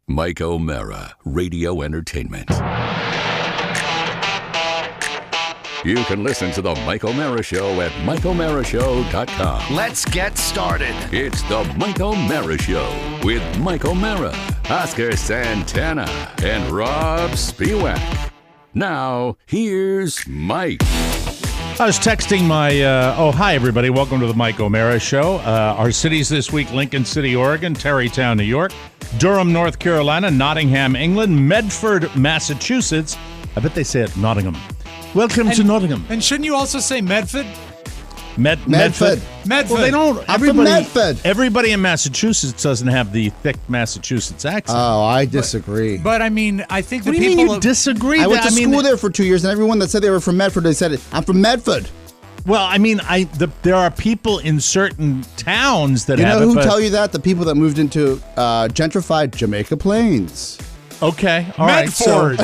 Mike O'Mara, Radio Entertainment. You can listen to the Mike O'Mara Show at MikeO'MaraShow.com. Let's get started. It's the Mike O'Mara Show with Mike O'Mara, Oscar Santana, and Rob Spiewak. Now, here's Mike. I was texting my, hi everybody, welcome to the Mike O'Mara Show. Our cities this week, Lincoln City, Oregon, Tarrytown, New York, Durham, North Carolina, Nottingham, England, Medford, Massachusetts. I bet they say it Nottingham. Welcome to Nottingham. And shouldn't you also say Medford? Medford. Medford. Well, they don't. I'm from Medford. Everybody in Massachusetts doesn't have the thick Massachusetts accent. Oh, I disagree. But I mean, I think the What do you people mean you disagree? I went to school there for 2 years, and everyone that said they were from Medford, they said, I'm from Medford. Well, I mean, there are people in certain towns that You have know it, who but- tell you that? The people that moved into gentrified Jamaica Plains. Okay, all right. Medford.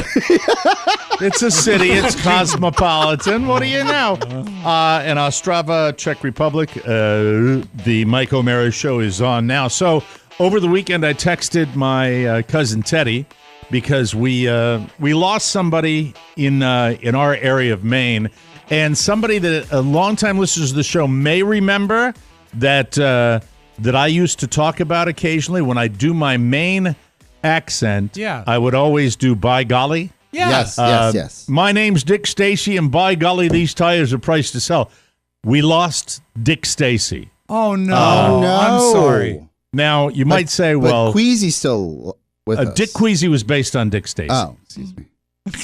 It's a city. It's cosmopolitan. What do you know? In Ostrava, Czech Republic, the Mike O'Mara Show is on now. So over the weekend, I texted my cousin Teddy because we lost somebody in our area of Maine, and somebody that longtime listeners of the show may remember that I used to talk about occasionally when I do my Maine accent. Yeah. I would always do by golly. Yeah. Yes. My name's Dick Stacy, and by golly, these tires are priced to sell. We lost Dick Stacy. Oh, no. Oh, no. I'm sorry. Now, you might say, well, But Queasy's still with us. Dick Queasy was based on Dick Stacy. Oh, excuse me.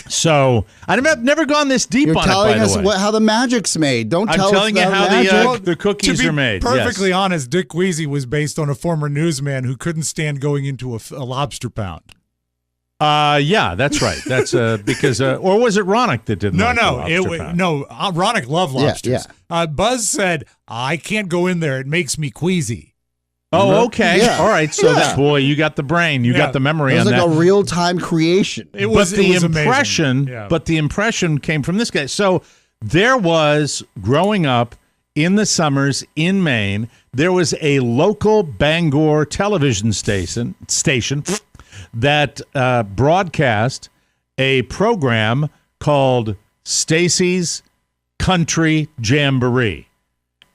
So, I've never gone this deep You're on it, telling by us the way. how the magic's made. Don't tell I'm telling you us how magic. the cookies to be are made. perfectly Yes. honest, Dick Queasy was based on a former newsman who couldn't stand going into a lobster pound. Yeah, that's right. That's because, or was it Ronick that did Ronick loved lobsters. Buzz said, I can't go in there. It makes me queasy. Oh, okay. Yeah. All right. So Yeah. that boy, you got the brain, you got the memory It was on like that. a real-time creation. It was the amazing. Yeah. impression came from this guy. So there was, growing up in the summers in Maine, there was a local Bangor television station that broadcast a program called Stacy's Country Jamboree.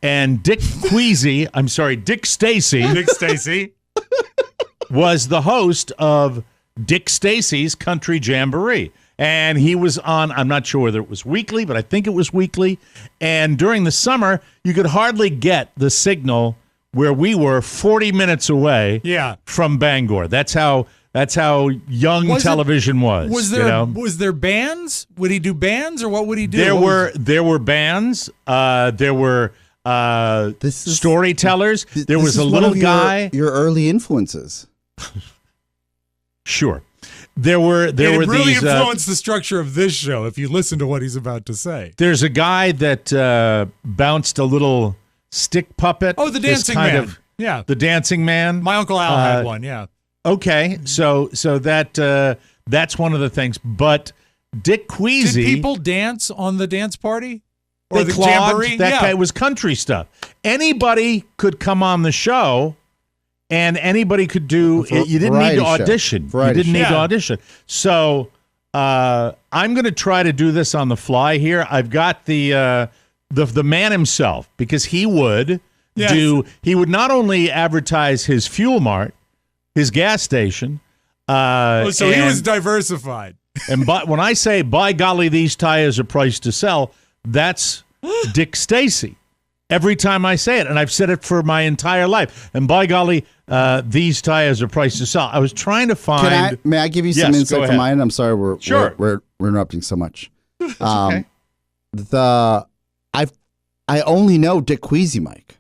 And Dick Stacy Dick Stacy. was the host of Dick Stacy's Country Jamboree. And he was on, I'm not sure whether it was weekly, but I think it was weekly. And during the summer, you could hardly get the signal where we were 40 minutes away from Bangor. That's how young television was. Was there bands? Would he do bands, or what would he do? There were bands. There were storytellers. There was a little guy. Your early influences. Sure. There were It these really influenced the structure of this show if you listen to what he's about to say. There's a guy that bounced a little stick puppet. Oh, the dancing man. Yeah. The dancing man. My Uncle Al had one, yeah. Okay. So that's one of the things. But Dick Queasy. Did people dance on the dance party? Or They the clogged. jamboree? That Yeah. guy was country stuff. Anybody could come on the show, and anybody could do. You didn't need to audition. You didn't need to audition. So I'm going to try to do this on the fly here. I've got the man himself, because he would do. He would not only advertise his Fuel Mart, his gas station. He was diversified. And when I say, by golly, these tires are priced to sell, that's Dick Stacy. Every time I say it, and I've said it for my entire life. And by golly, these tires are priced to sell. I was trying to find. May I give you some insight from my end? I'm sorry, we're interrupting so much. Okay. I only know Dick Queasy, Mike.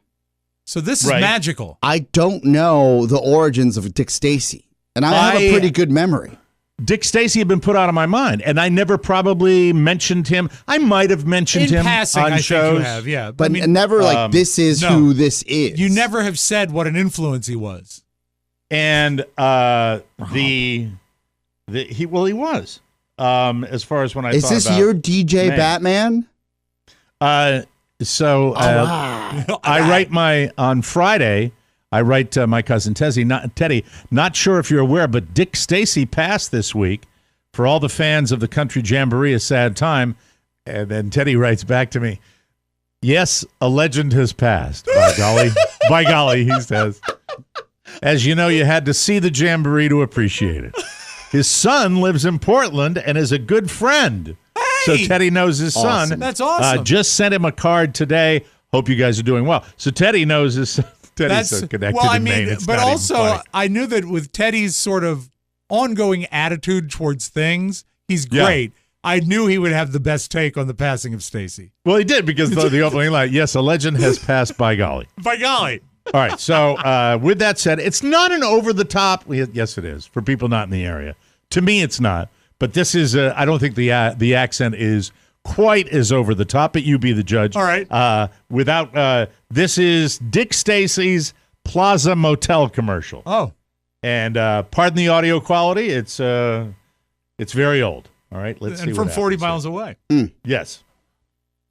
So this is magical. I don't know the origins of Dick Stacy, and I have a pretty good memory. Dick Stacy had been put out of my mind, and I never probably mentioned him. I might have mentioned him passing, on I shows. think you have, yeah. But never this is who this is. You never have said what an influence he was. And he was. As far as when I is thought this about your DJ man. Batman? I write on Friday, I write my cousin Teddy, not sure if you're aware, but Dick Stacy passed this week. For all the fans of the Country Jamboree, a sad time. And then Teddy writes back to me, yes, a legend has passed. By golly. By golly, he says. As you know, you had to see the Jamboree to appreciate it. His son lives in Portland and is a good friend. Hey! So Teddy knows his son. That's awesome. Just sent him a card today. Hope you guys are doing well. So Teddy knows his son. Teddy's so connected in Maine. It's but not also, even funny. I knew that with Teddy's sort of ongoing attitude towards things, he's great. Yeah. I knew he would have the best take on the passing of Stacy. Well, he did, because the opening line, yes, a legend has passed, by golly. By golly. All right, so with that said, it's not an over-the-top. Yes, it is, for people not in the area. To me, it's not. But this is, I don't think the accent is quite as over-the-top, but you be the judge. All right. This is Dick Stacy's Plaza Motel commercial. Oh. And pardon the audio quality, it's very old. All right, let's see. And from 40 miles away. Yes.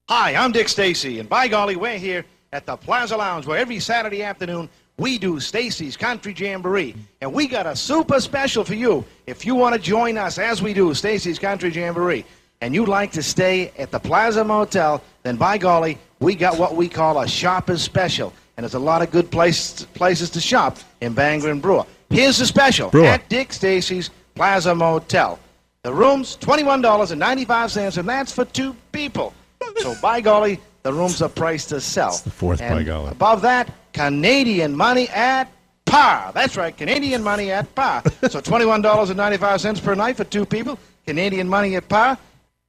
Hi, I'm Dick Stacy, and by golly, we're here at the Plaza Lounge, where every Saturday afternoon we do Stacy's Country Jamboree. And we got a super special for you if you want to join us as we do Stacy's Country Jamboree. And you'd like to stay at the Plaza Motel, then by golly, we got what we call a shopper's special. And there's a lot of good places to shop in Bangor and Brewer. Here's the special at Dick Stacy's Plaza Motel. The room's $21.95, and that's for 2 people. So by golly, the rooms are priced to sell. It's the fourth, and by golly. Above that, Canadian money at par. That's right, Canadian money at par. So $21.95 per night for 2 people. Canadian money at par.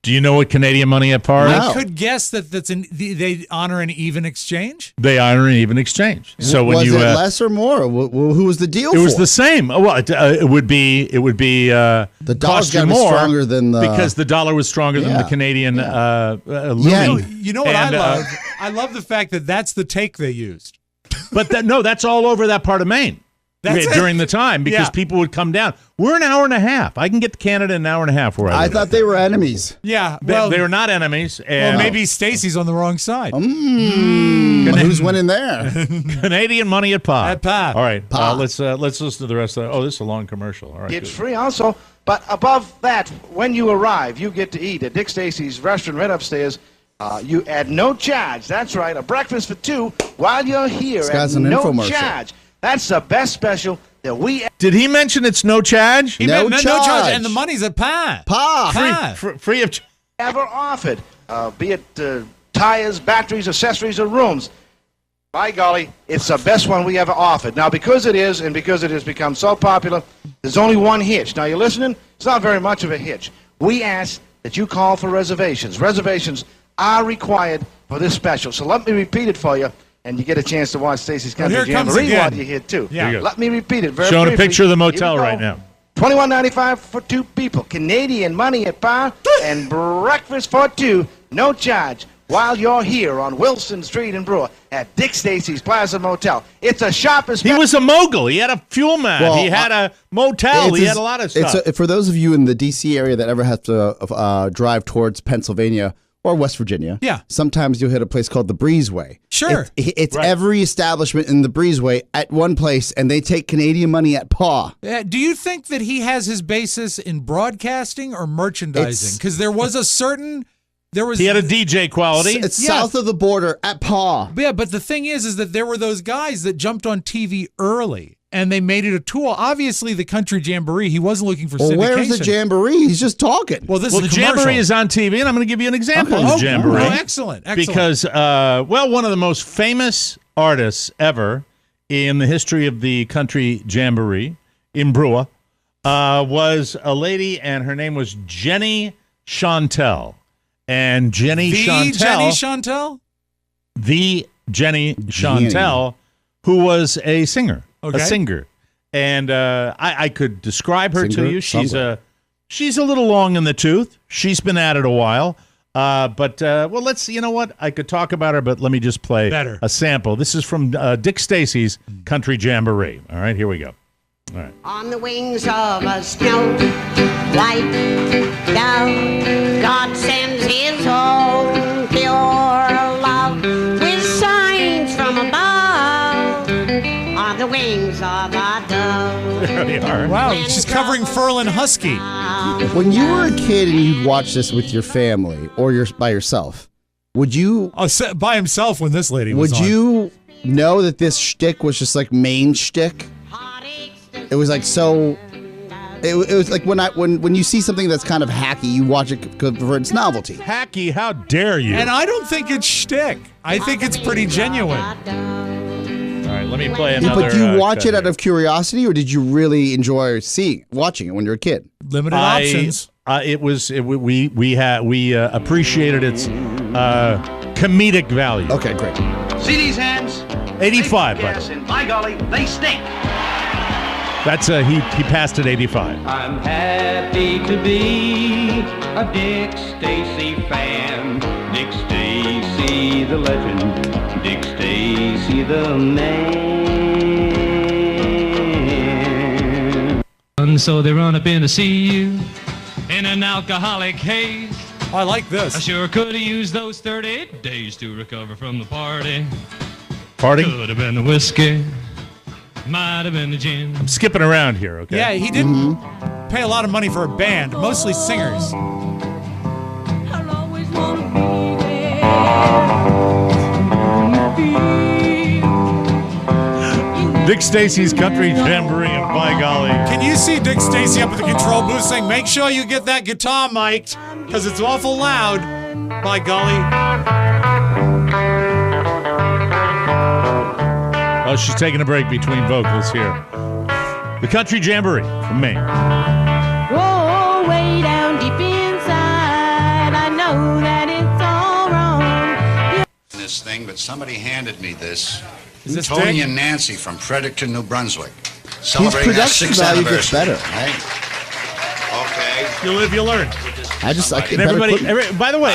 Do you know what Canadian money at par is? I could guess that they honor an even exchange. They honor an even exchange. So when was you it less or more? Who was the deal? It was the same. Well, it would be. The dollar's got to be stronger than the, because the dollar was stronger than the Canadian loonie. You know what I love? I love the fact that that's the take they used. But that's all over that part of Maine. During the time, because people would come down. We're an hour and a half. I can get to Canada in an hour and a half. Where I thought they were enemies. Yeah, they were not enemies. And maybe Stacy's on the wrong side. Who's winning there? Canadian money at par. At par. All right, let's listen to the rest of that. Oh, this is a long commercial. All right, it's free also. But above that, when you arrive, you get to eat at Dick Stacy's restaurant right upstairs. You at no charge. That's right, a breakfast for 2 while you're here at no charge. That's the best special that we... Did he mention it's no charge? He meant no charge, and the money's at par. Free of charge. Ever offered, be it tires, batteries, accessories, or rooms. By golly, it's the best one we ever offered. Now, because it is, and because it has become so popular, there's only one hitch. Now, you're listening? It's not very much of a hitch. We ask that you call for reservations. Reservations are required for this special. So let me repeat it for you. And you get a chance to watch Stacy's Country Jamboree while you're here, too. Yeah. Let me repeat it very Showing briefly. a picture of the motel right now. $21.95 for 2 people. Canadian money at par and breakfast for 2, no charge, while you're here on Wilson Street in Brewer at Dick Stacy's Plaza Motel. It's a shopper's... He was a mogul. He had a fuel man. He had a motel. He had a lot of stuff. For those of you in the D.C. area that ever have to drive towards Pennsylvania or West Virginia, sometimes you'll hit a place called the Breezeway. Sure. It's every establishment in the Breezeway at one place, and they take Canadian money at paw. Do you think that he has his basis in broadcasting or merchandising? Because there was a certain... He had a DJ quality. It's south of the border at paw. Yeah, but the thing is that there were those guys that jumped on TV early, and they made it a tool. Obviously, the Country Jamboree, he wasn't looking for syndication. Where's the Jamboree? He's just talking. Well, the Jamboree is on TV, and I'm going to give you an example of the Jamboree. Excellent. Because, one of the most famous artists ever in the history of the Country Jamboree in Brewer was a lady, and her name was Jenny Chantel. And Jenny Chantel, who was a singer, and I could describe her to you. She's a little long in the tooth. She's been at it a while, but you know what? I could talk about her, but let me just play a sample. This is from Dick Stacy's Country Jamboree. All right, here we go. All right. On the wings of a snow white dove, God sends his own pure love with signs from above. On the wings of a dove. There we are. Wow, she's covering Furlan Husky. When you were a kid and you'd watch this with your family or by yourself, would you? Oh, by himself when this lady was Would on. you know that this shtick was just like main shtick? It was like so. It was like when you see something that's kind of hacky, you watch it for its novelty. Hacky, how dare you? And I don't think it's shtick. I think it's pretty genuine. All right, let me play another. But do you watch it cut out of curiosity, or did you really enjoy watching it when you were a kid? Limited options. We appreciated its comedic value. Okay, great. See these hands? 85, Yes, buddy. and by golly, they stink. That's he passed at 85. I'm happy to be a Dick Stacy fan. Dick Stacy, the legend. Dick Stacy, the man. And so they run up in to see you in an alcoholic haze. Oh, I like this. I sure could have used those 38 days to recover from the party. Party? Could have been the whiskey. Might have been the gin. I'm skipping around here, okay? Yeah, he didn't pay a lot of money for a band, mostly singers. Dick Stacy's Country Jamboree, and by golly. Can you see Dick Stacy up at the control booth saying, make sure you get that guitar mic'd, because it's awful loud, by golly. Oh, she's taking a break between vocals here. The Country Jamboree from Maine. Whoa, way down deep inside, I know that it's all wrong. This thing, but somebody handed me this. Is this Tony Dick? and Nancy from Fredericton, New Brunswick. His Celebrating their production 6th value gets anniversary. better. Right? Okay. You live, you learn. I And everybody, by the way,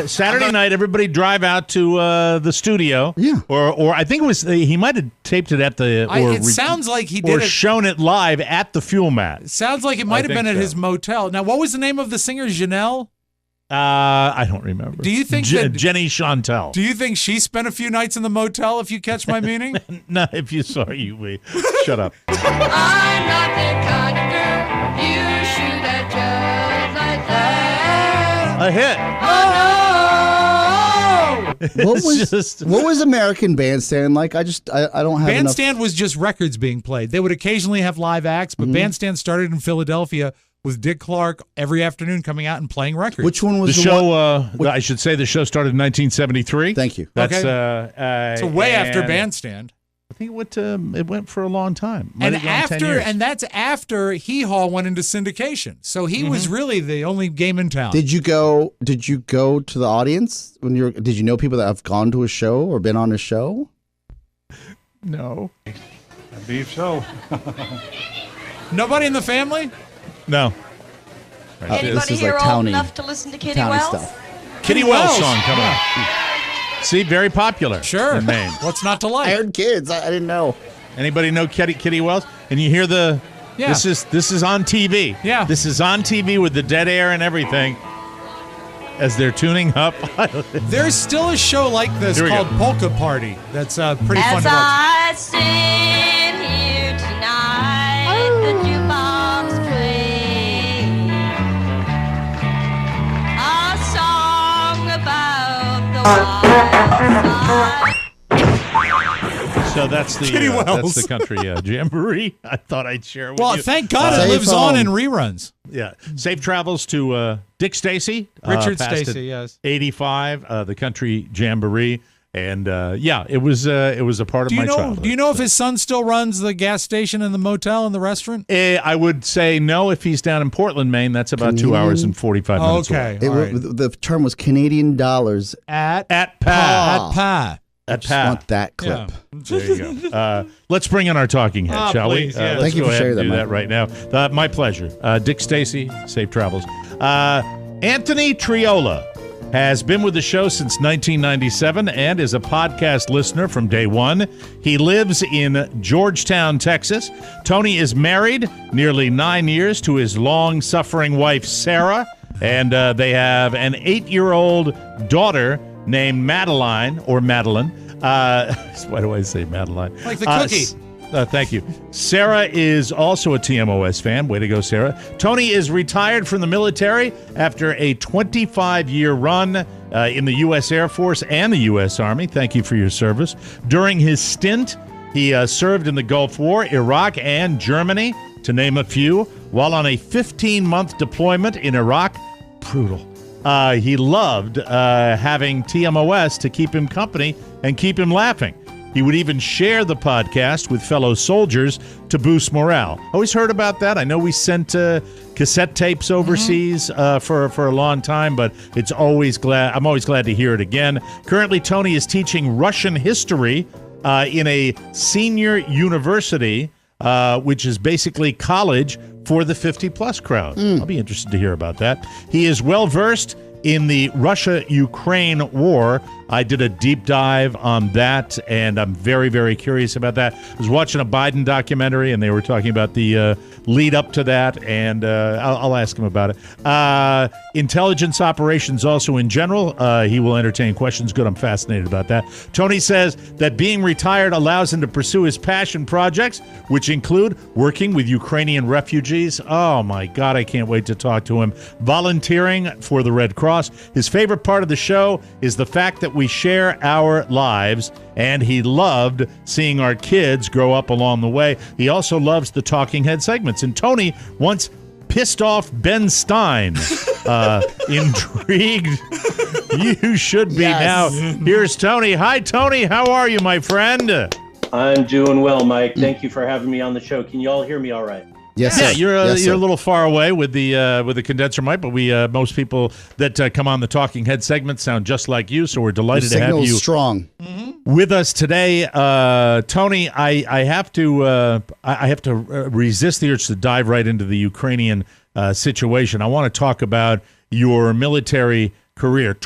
Saturday night, everybody drive out to the studio. Yeah. Or I think it was he might have taped it at the. It sounds like he did or it. shown it live at the Fuel Mat. Sounds like it might have been at his motel. Now, what was the name of the singer? Janelle? I don't remember. Do you think that- Jenny Chantel? Do you think she spent a few nights in the motel, if you catch my meaning? No, if you saw you, shut up. I'm not that kind of girl. You shoot at just like that. A hit. What was American Bandstand like? I don't have Bandstand was just records being played. They would occasionally have live acts, but Bandstand started in Philadelphia with Dick Clark every afternoon coming out and playing records. Which one was the show? I should say the show started in 1973. Thank you. That's so way after Bandstand. I think it went for a long time. And that's after Hee Haw went into syndication. So he was really the only game in town. Did you go to the audience when did you know people that have gone to a show or been on a show? No. I believe so. Nobody in the family? No. Anybody here old enough to listen to Kitty Wells? Stuff. Kitty Wells song coming up. See, very popular. Sure. In Maine. What's not to like? I heard kids. I didn't know. Anybody know Kitty Wells? And you hear the. Yeah. This is on TV. Yeah. This is on TV with the dead air and everything. As they're tuning up. There's still a show like this Here we called go. Polka Party. That's pretty fun As to watch. I sit here tonight, the jukebox plays a song about the wild side. So that's the Kitty Wells. that's the country jamboree. I thought I'd share with you. Well, thank God it Safe lives on home. in reruns. Yeah. Safe travels to Dick Stacy. Richard passed Stacy, at yes. 85, the country jamboree. And it was a part of my childhood. Do you know if his son still runs the gas station and the motel and the restaurant? I would say no if he's down in Portland, Maine. That's about 2 hours and 45 minutes away. Okay. The term was Canadian dollars. At Pa. Pa. I just want that clip. Yeah. There you go. Let's bring in our talking head, shall please, we? yeah. Let's Thank you go for ahead sharing and do that, that right now. My pleasure. Dick Stacy, safe travels. Anthony Triola has been with the show since 1997 and is a podcast listener from day one. He lives in Georgetown, Texas. Tony is married nearly 9 years to his long-suffering wife, Sarah, and they have an 8-year-old daughter named Madeline. Why do I say Madeline? Like the cookie. Thank you. Sarah is also a TMOS fan. Way to go, Sarah. Tony is retired from the military after a 25-year run in the U.S. Air Force and the U.S. Army. Thank you for your service. During his stint, he served in the Gulf War, Iraq, and Germany, to name a few. While on a 15-month deployment in Iraq, brutal. He loved having TMOS to keep him company and keep him laughing. He would even share the podcast with fellow soldiers to boost morale. Always heard about that. I know we sent cassette tapes overseas for a long time, but I'm always glad to hear it again. Currently, Tony is teaching Russian history in a senior university, which is basically college for the 50-plus crowd. I'll be interested to hear about that. He is well-versed in the Russia-Ukraine war. I did a deep dive on that, and I'm very, very curious about that. I was watching a Biden documentary, and they were talking about the lead up to that, and I'll ask him about it. Intelligence operations also in general. He will entertain questions. Good, I'm fascinated about that. Tony says that being retired allows him to pursue his passion projects, which include working with Ukrainian refugees. Oh, my God, I can't wait to talk to him. Volunteering for the Red Cross. His favorite part of the show is the fact that we share our lives, and he loved seeing our kids grow up along the way. He also loves the talking head segments. And Tony once pissed off Ben Stein. Intrigued? You should be now. Here's Tony. Hi, Tony. How are you, my friend? I'm doing well, Mike. Thank you for having me on the show. Can you all hear me all right? Yes, yeah, sir. you're Yes, sir. a little far away with the condenser mic, but we most people that come on the Talking Head segment sound just like you, so we're delighted to have you strong with us today. Tony, I have to resist the urge to dive right into the Ukrainian situation. I want to talk about your military career.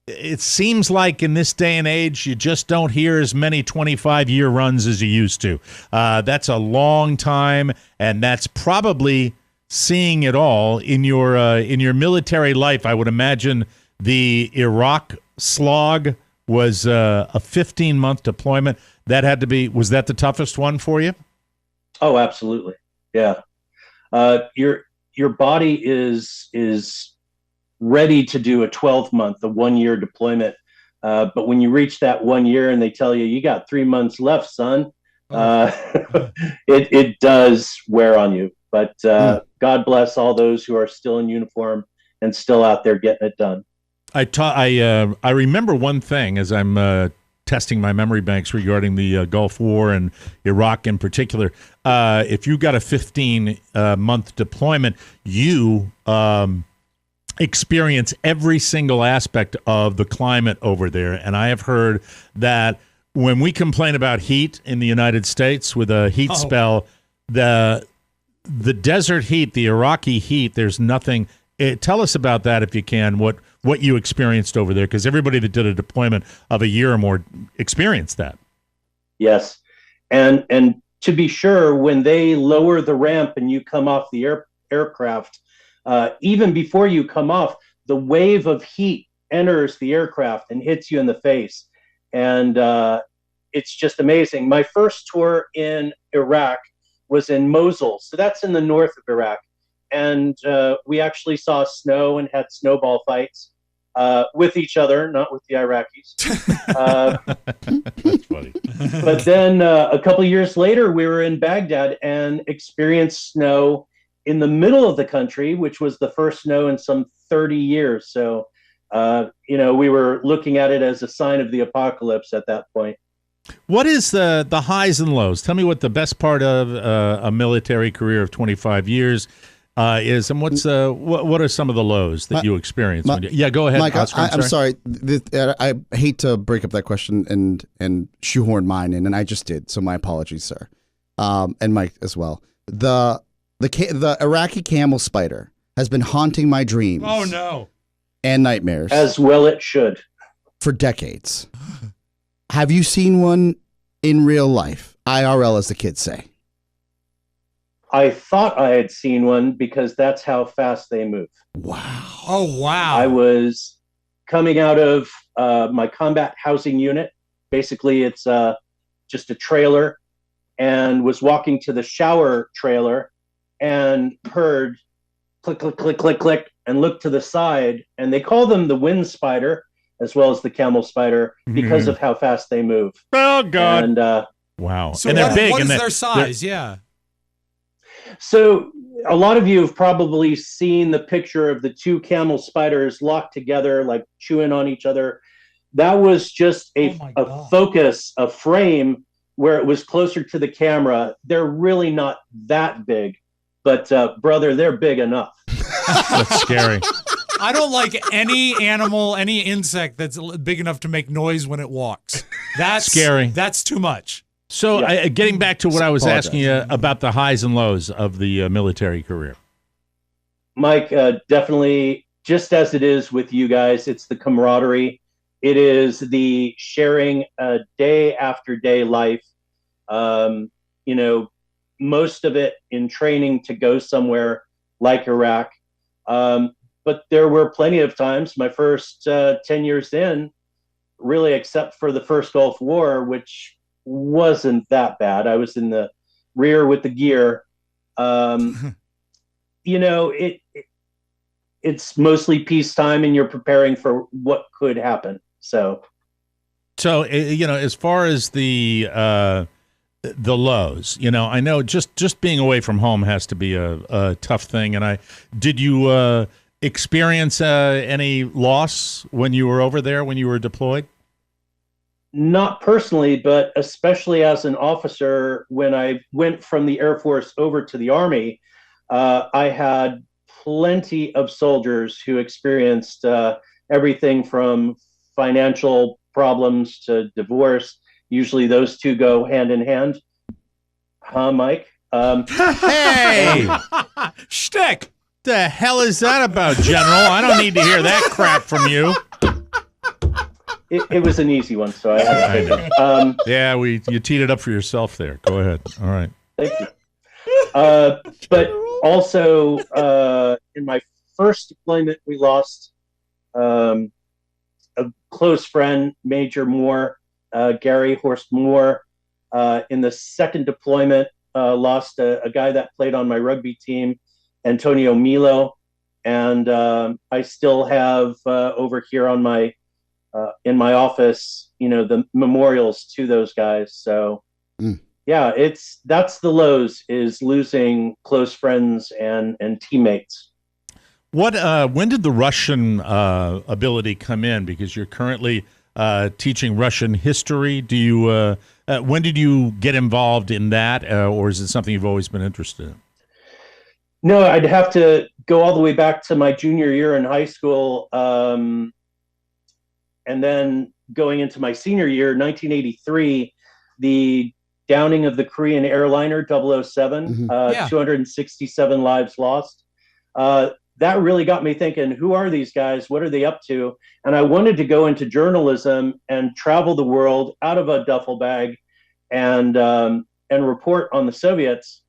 It seems like in this day and age, you just don't hear as many 25-year runs as you used to. That's a long time, and that's probably seeing it all in your military life. I would imagine the Iraq slog was a 15-month deployment. Was that the toughest one for you? Oh, absolutely. Yeah. Your body is ready to do a 12-month, a 1-year deployment. But when you reach that 1 year and they tell you got 3 months left, son, it does wear on you. But God bless all those who are still in uniform and still out there getting it done. I remember one thing as I'm testing my memory banks regarding the Gulf War and Iraq in particular. If you got a 15-month deployment, you experience every single aspect of the climate over there. And I have heard that when we complain about heat in the United States with a heat spell, the desert heat, the Iraqi heat, there's nothing. Tell us about that if you can, what you experienced over there, because everybody that did a deployment of a year or more experienced that. Yes. And to be sure, when they lower the ramp and you come off the aircraft, even before you come off, the wave of heat enters the aircraft and hits you in the face. And it's just amazing. My first tour in Iraq was in Mosul. So that's in the north of Iraq. And we actually saw snow and had snowball fights with each other, not with the Iraqis. That's funny. But then a couple years later, we were in Baghdad and experienced snow in the middle of the country, which was the first snow in some 30 years. So, we were looking at it as a sign of the apocalypse at that point. What is the highs and lows? Tell me what the best part of a military career of 25 years is, and what are some of the lows that you experienced? Yeah, go ahead, Mike. Oscar, I'm sorry. I hate to break up that question and shoehorn mine in, and I just did. So my apologies, sir, and Mike as well. The Iraqi camel spider has been haunting my dreams. Oh no! And nightmares. As well it should. For decades. Have you seen one in real life? IRL, as the kids say. I thought I had seen one because that's how fast they move. Wow. Oh, wow. I was coming out of my combat housing unit. Basically, it's just a trailer, and was walking to the shower trailer and heard click, click, click, click, click, and looked to the side. And they call them the wind spider as well as the camel spider because of how fast they move. Oh, God. And, wow. So and they're big. What is and their size? Yeah. So a lot of you have probably seen the picture of the two camel spiders locked together, like chewing on each other. That was just a focus, a frame where it was closer to the camera. They're really not that big, but brother, they're big enough. That's scary. I don't like any animal, any insect that's big enough to make noise when it walks. That's scary. That's too much. So getting back to what I was asking you about the highs and lows of the military career. Mike, definitely, just as it is with you guys, it's the camaraderie. It is the sharing day after day life. Most of it in training to go somewhere like Iraq. But there were plenty of times, my first 10 years in, really, except for the first Gulf War, which wasn't that bad. I was in the rear with the gear. It's mostly peacetime, and you're preparing for what could happen. So as far as the lows, I know just being away from home has to be a tough thing. And did you experience any loss when you were over there, when you were deployed? Not personally, but especially as an officer, when I went from the Air Force over to the Army, I had plenty of soldiers who experienced everything from financial problems to divorce. Usually those two go hand in hand. Huh, Mike? Hey! Shtick! The hell is that about, General? I don't need to hear that crap from you. It was an easy one, so I had to take it. You teed it up for yourself there. Go ahead. All right. Thank you. But also, in my first deployment, we lost a close friend, Major Moore, Gary Horst Moore. In the second deployment, lost a guy that played on my rugby team, Antonio Milo. And I still have over here on my in my office, the memorials to those guys. So that's the lows, is losing close friends and teammates. When did the Russian ability come in? Because you're currently teaching Russian history. Do you when did you get involved in that, or is it something you've always been interested in? No, I'd have to go all the way back to my junior year in high school. And then going into my senior year, 1983, the downing of the Korean airliner 007, 267 lives lost. That really got me thinking, who are these guys? What are they up to? And I wanted to go into journalism and travel the world out of a duffel bag and report on the Soviets.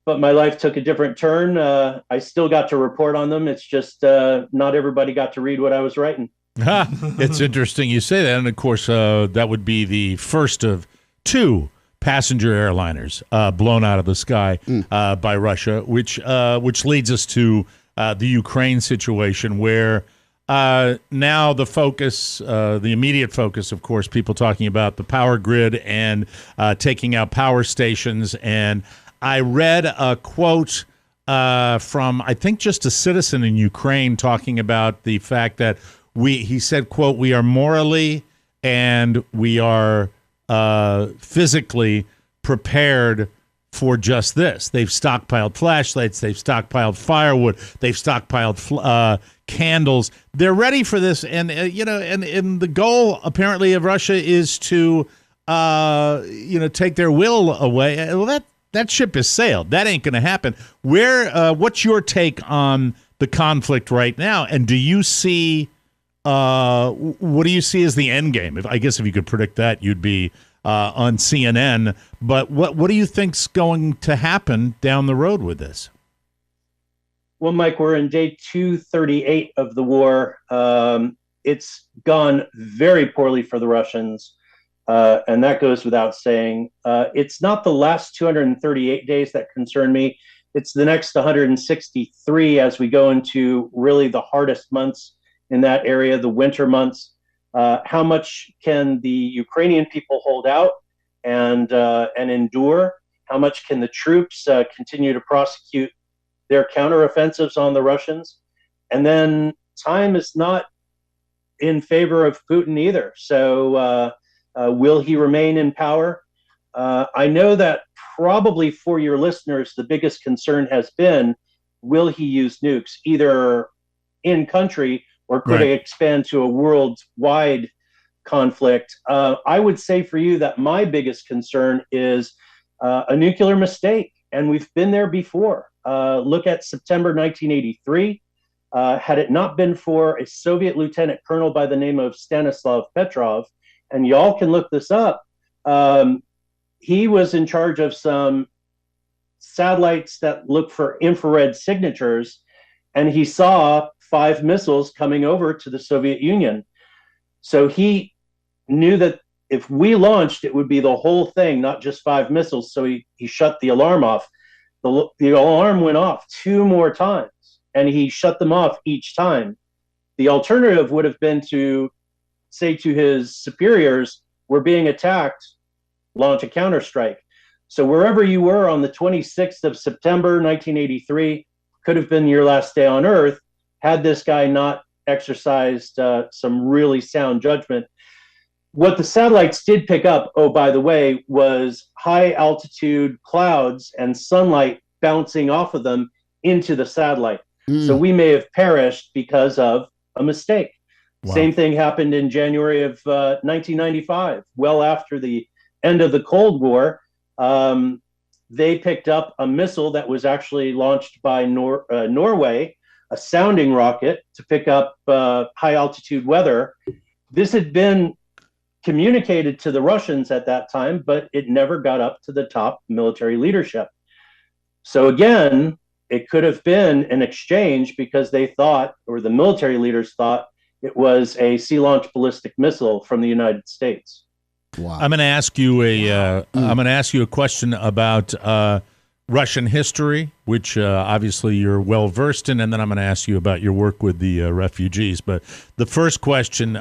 But my life took a different turn. I still got to report on them. It's just not everybody got to read what I was writing. It's interesting you say that. And, of course, that would be the first of two passenger airliners blown out of the sky by Russia, which leads us to the Ukraine situation, where now the focus, the immediate focus, of course, people talking about the power grid and taking out power stations. And I read a quote from, I think, just a citizen in Ukraine talking about the fact that he said, quote, "We are morally and we are physically prepared for just this." They've stockpiled flashlights, they've stockpiled firewood, they've stockpiled candles. They're ready for this, and and the goal apparently of Russia is to take their will away. Well, that ship has sailed. That ain't going to happen. What's your take on the conflict right now? And do you see what do you see as the end game? If you could predict that, you'd be on CNN. But what do you think's going to happen down the road with this? Well, Mike, we're in day 238 of the war. It's gone very poorly for the Russians. and that goes without saying. It's not the last 238 days that concern me. It's the next 163 as we go into really the hardest months in that area, the winter months. How much can the Ukrainian people hold out and endure? How much can the troops continue to prosecute their counteroffensives on the Russians? And then time is not in favor of Putin either. So will he remain in power? I know that probably for your listeners, the biggest concern has been, will he use nukes either in country or could it expand to a worldwide conflict? I would say for you that my biggest concern is a nuclear mistake. And we've been there before. Look at September 1983. Had it not been for a Soviet lieutenant colonel by the name of Stanislav Petrov, and y'all can look this up, he was in charge of some satellites that look for infrared signatures, and he saw 5 missiles coming over to the Soviet Union. So he knew that if we launched, it would be the whole thing, not just 5 missiles. So he shut the alarm off. The alarm went off 2 more times, and he shut them off each time. The alternative would have been to say to his superiors, we're being attacked, launch a counterstrike. So wherever you were on the 26th of September, 1983, could have been your last day on Earth, had this guy not exercised some really sound judgment. What the satellites did pick up, oh, by the way, was high altitude clouds and sunlight bouncing off of them into the satellite. So we may have perished because of a mistake. Wow. Same thing happened in January of 1995, well after the end of the Cold War. They picked up a missile that was actually launched by Norway, a sounding rocket to pick up high altitude weather. This had been communicated to the Russians at that time, but it never got up to the top military leadership. So again, it could have been an exchange because they thought, or the military leaders thought, it was a sea-launched ballistic missile from the United States. Wow. I'm going to ask you a question about Russian history, which obviously you're well versed in, and then I'm going to ask you about your work with the refugees. But the first question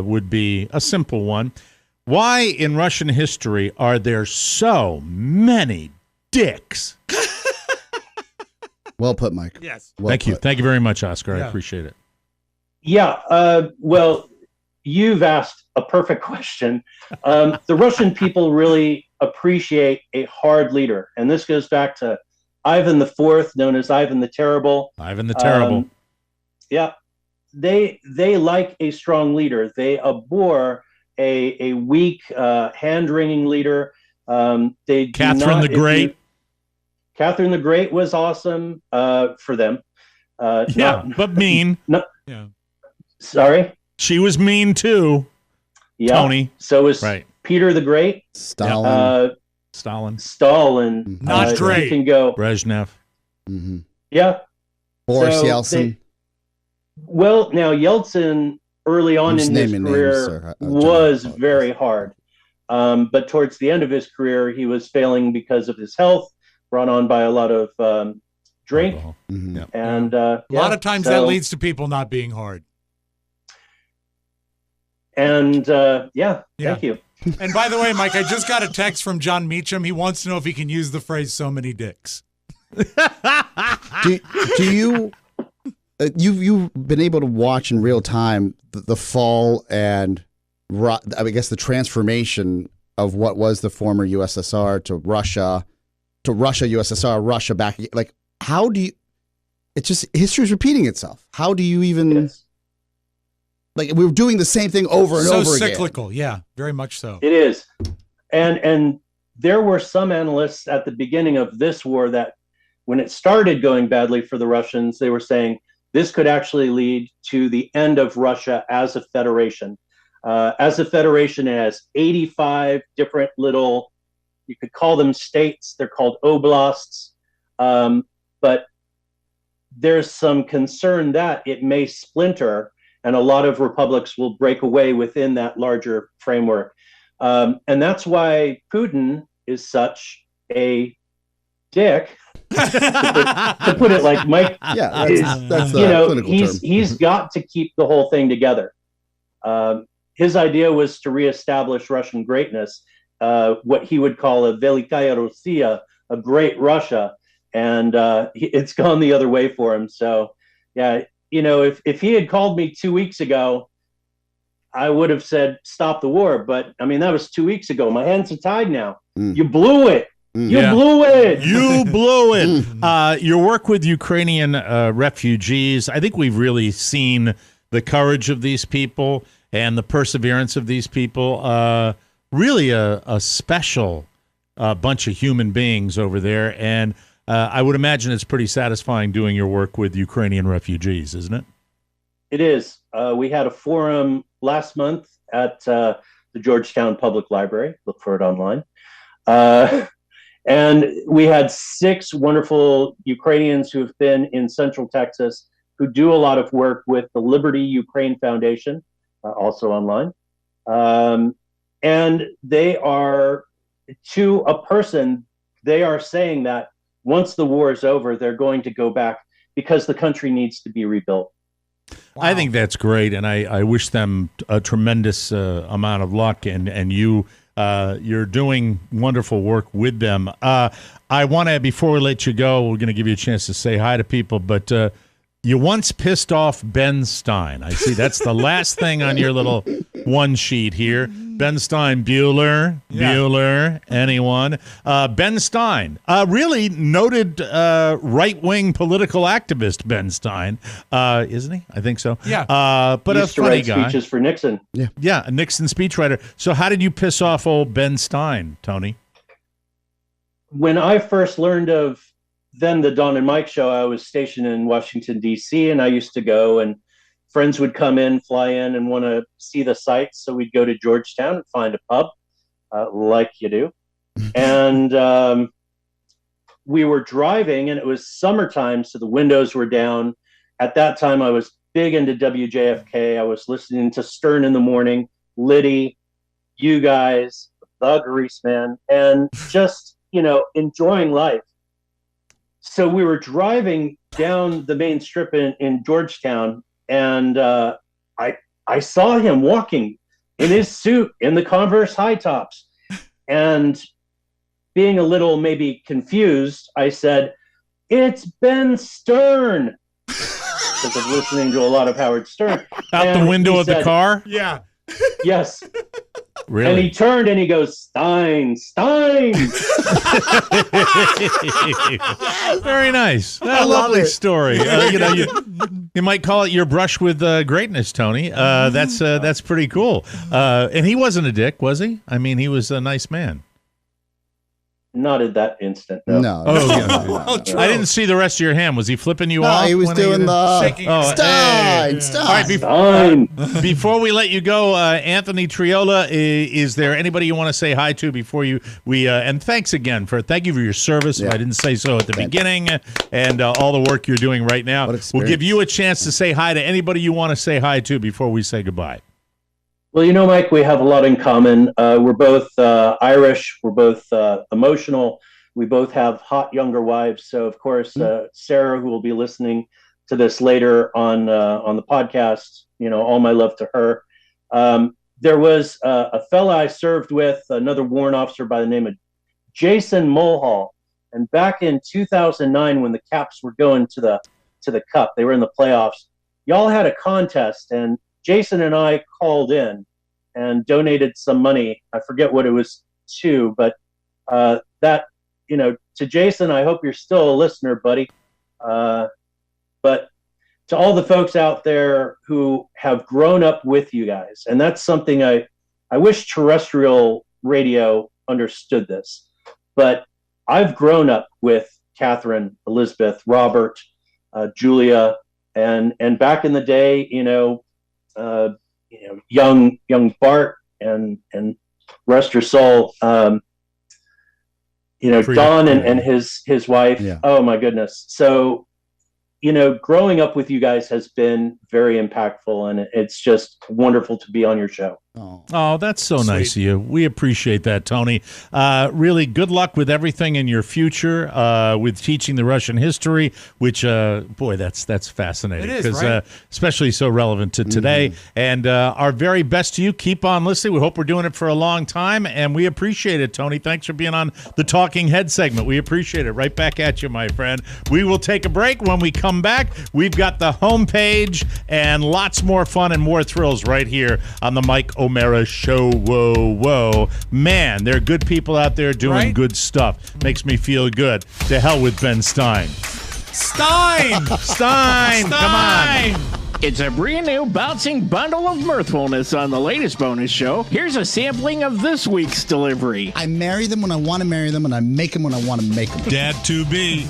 would be a simple one. Why in Russian history are there so many dicks? Well put, Mike. Yes. Well Thank you. put. Thank you very much, Oscar. Yeah. I appreciate it. Yeah, well, you've asked a perfect question. The Russian people really appreciate a hard leader, and this goes back to Ivan IV, known as Ivan the Terrible. Ivan the Terrible. Yeah, they like a strong leader. They abhor a weak, hand-wringing leader. They Catherine the Great. Catherine the Great was awesome for them. But mean. Yeah. Sorry? She was mean too. Yeah. Tony. So was Peter the Great. Stalin. Stalin. Not great. You can go. Brezhnev. Mm-hmm. Yeah. Boris Yeltsin. Well, now Yeltsin early on in his career was very hard. But towards the end of his career, he was failing because of his health, brought on by a lot of drink. Mm-hmm. Yep. And a lot of times that leads to people not being hard. And thank you. And by the way, Mike, I just got a text from John Meacham. He wants to know if he can use the phrase "so many dicks." do you you've been able to watch in real time the fall and I guess the transformation of what was the former USSR to Russia, USSR, Russia back? Like, how do you? It's just history's repeating itself. How do you even? Yes. Like, we're doing the same thing over and over again. So cyclical, yeah, very much so. It is. And there were some analysts at the beginning of this war that when it started going badly for the Russians, they were saying this could actually lead to the end of Russia as a federation. As a federation, it has 85 different little, you could call them states. They're called oblasts. But there's some concern that it may splinter, and a lot of republics will break away within that larger framework. And that's why Putin is such a dick. to put it like Mike, Yeah, that's the you know, clinical term. he's got to keep the whole thing together. His idea was to reestablish Russian greatness, what he would call a Velikaya Rossiya, a great Russia, and it's gone the other way for him. So, yeah, you know, if he had called me 2 weeks ago, I would have said stop the war. But I mean, that was 2 weeks ago. My hands are tied now. You blew it. You blew it. You blew it. Your work with Ukrainian refugees, I think we've really seen the courage of these people and the perseverance of these people. Really a special bunch of human beings over there. And I would imagine it's pretty satisfying doing your work with Ukrainian refugees, isn't it? It is. We had a forum last month at the Georgetown Public Library. Look for it online. And we had 6 wonderful Ukrainians who have been in Central Texas who do a lot of work with the Liberty Ukraine Foundation, also online. And they are, to a person, they are saying that once the war is over, they're going to go back because the country needs to be rebuilt. Wow. I think that's great, and I wish them a tremendous amount of luck, and you're doing wonderful work with them. I want to, before we let you go, we're going to give you a chance to say hi to people, but you once pissed off Ben Stein. I see that's the last thing on your little one sheet here. Ben Stein, Bueller, anyone. Ben Stein, really noted right-wing political activist, Ben Stein, isn't he? I think so. Yeah. But he a funny guy. Speeches for Nixon. Yeah, a Nixon speechwriter. So how did you piss off old Ben Stein, Tony? When I first learned of then the Don and Mike show, I was stationed in Washington, D.C., and I used to go, and friends would come in, fly in, and want to see the sights. So we'd go to Georgetown and find a pub, like you do. And we were driving, and it was summertime, so the windows were down. At that time, I was big into WJFK. I was listening to Stern in the morning, Liddy, you guys, the Greaseman, and just, you know, enjoying life. So we were driving down the main strip in Georgetown, and I saw him walking in his suit in the Converse high tops. And being a little maybe confused, I said, "It's Ben Stern," because of listening to a lot of Howard Stern. Out the window of the car? Yeah. Yes. Really? And he turned and he goes, Stein. Very nice. A lovely story. You might call it your brush with greatness, Tony. That's pretty cool. And he wasn't a dick, was he? I mean, he was a nice man. Not at that instant. No. No. I didn't see the rest of your hand. Was he flipping you off? No, he was doing the shaking. Stein. All right, Stein. Before we let you go, Anthony Triola, is there anybody you want to say hi to before we and thank you for your service. If I didn't say so at the beginning, and all the work you're doing right now. We'll give you a chance to say hi to anybody you want to say hi to before we say goodbye. Well, you know, Mike, we have a lot in common. We're both Irish. We're both emotional. We both have hot younger wives. So, of course, Sarah, who will be listening to this later on the podcast, you know, all my love to her. There was a fella I served with, another warrant officer by the name of Jason Mulhall. And back in 2009, when the Caps were going to the Cup, they were in the playoffs. Y'all had a contest, and Jason and I called in and donated some money. I forget what it was to, but that, you know, to Jason, I hope you're still a listener, buddy. But to all the folks out there who have grown up with you guys, and that's something I wish terrestrial radio understood this, but I've grown up with Catherine, Elizabeth, Robert, Julia, and back in the day, young Bart and rest her soul, Don and his wife. Yeah. Oh my goodness. So, growing up with you guys has been very impactful, and it's just wonderful to be on your show. Oh, that's so nice of you. We appreciate that, Tony. Really, good luck with everything in your future with teaching the Russian history, which, boy, that's fascinating. It is, right? Especially so relevant to today. And our very best to you. Keep on listening. We hope we're doing it for a long time, and we appreciate it, Tony. Thanks for being on the Talking Head segment. We appreciate it. Right back at you, my friend. We will take a break. When we come back, we've got the homepage and lots more fun and more thrills right here on the Mike O'Mara Show. Whoa, whoa. Man, there are good people out there doing good stuff. Makes me feel good. To hell with Ben Stein. Stein! Come on. It's a brand new bouncing bundle of mirthfulness on the latest bonus show. Here's a sampling of this week's delivery. I marry them when I want to marry them, and I make them when I want to make them. Dad to be.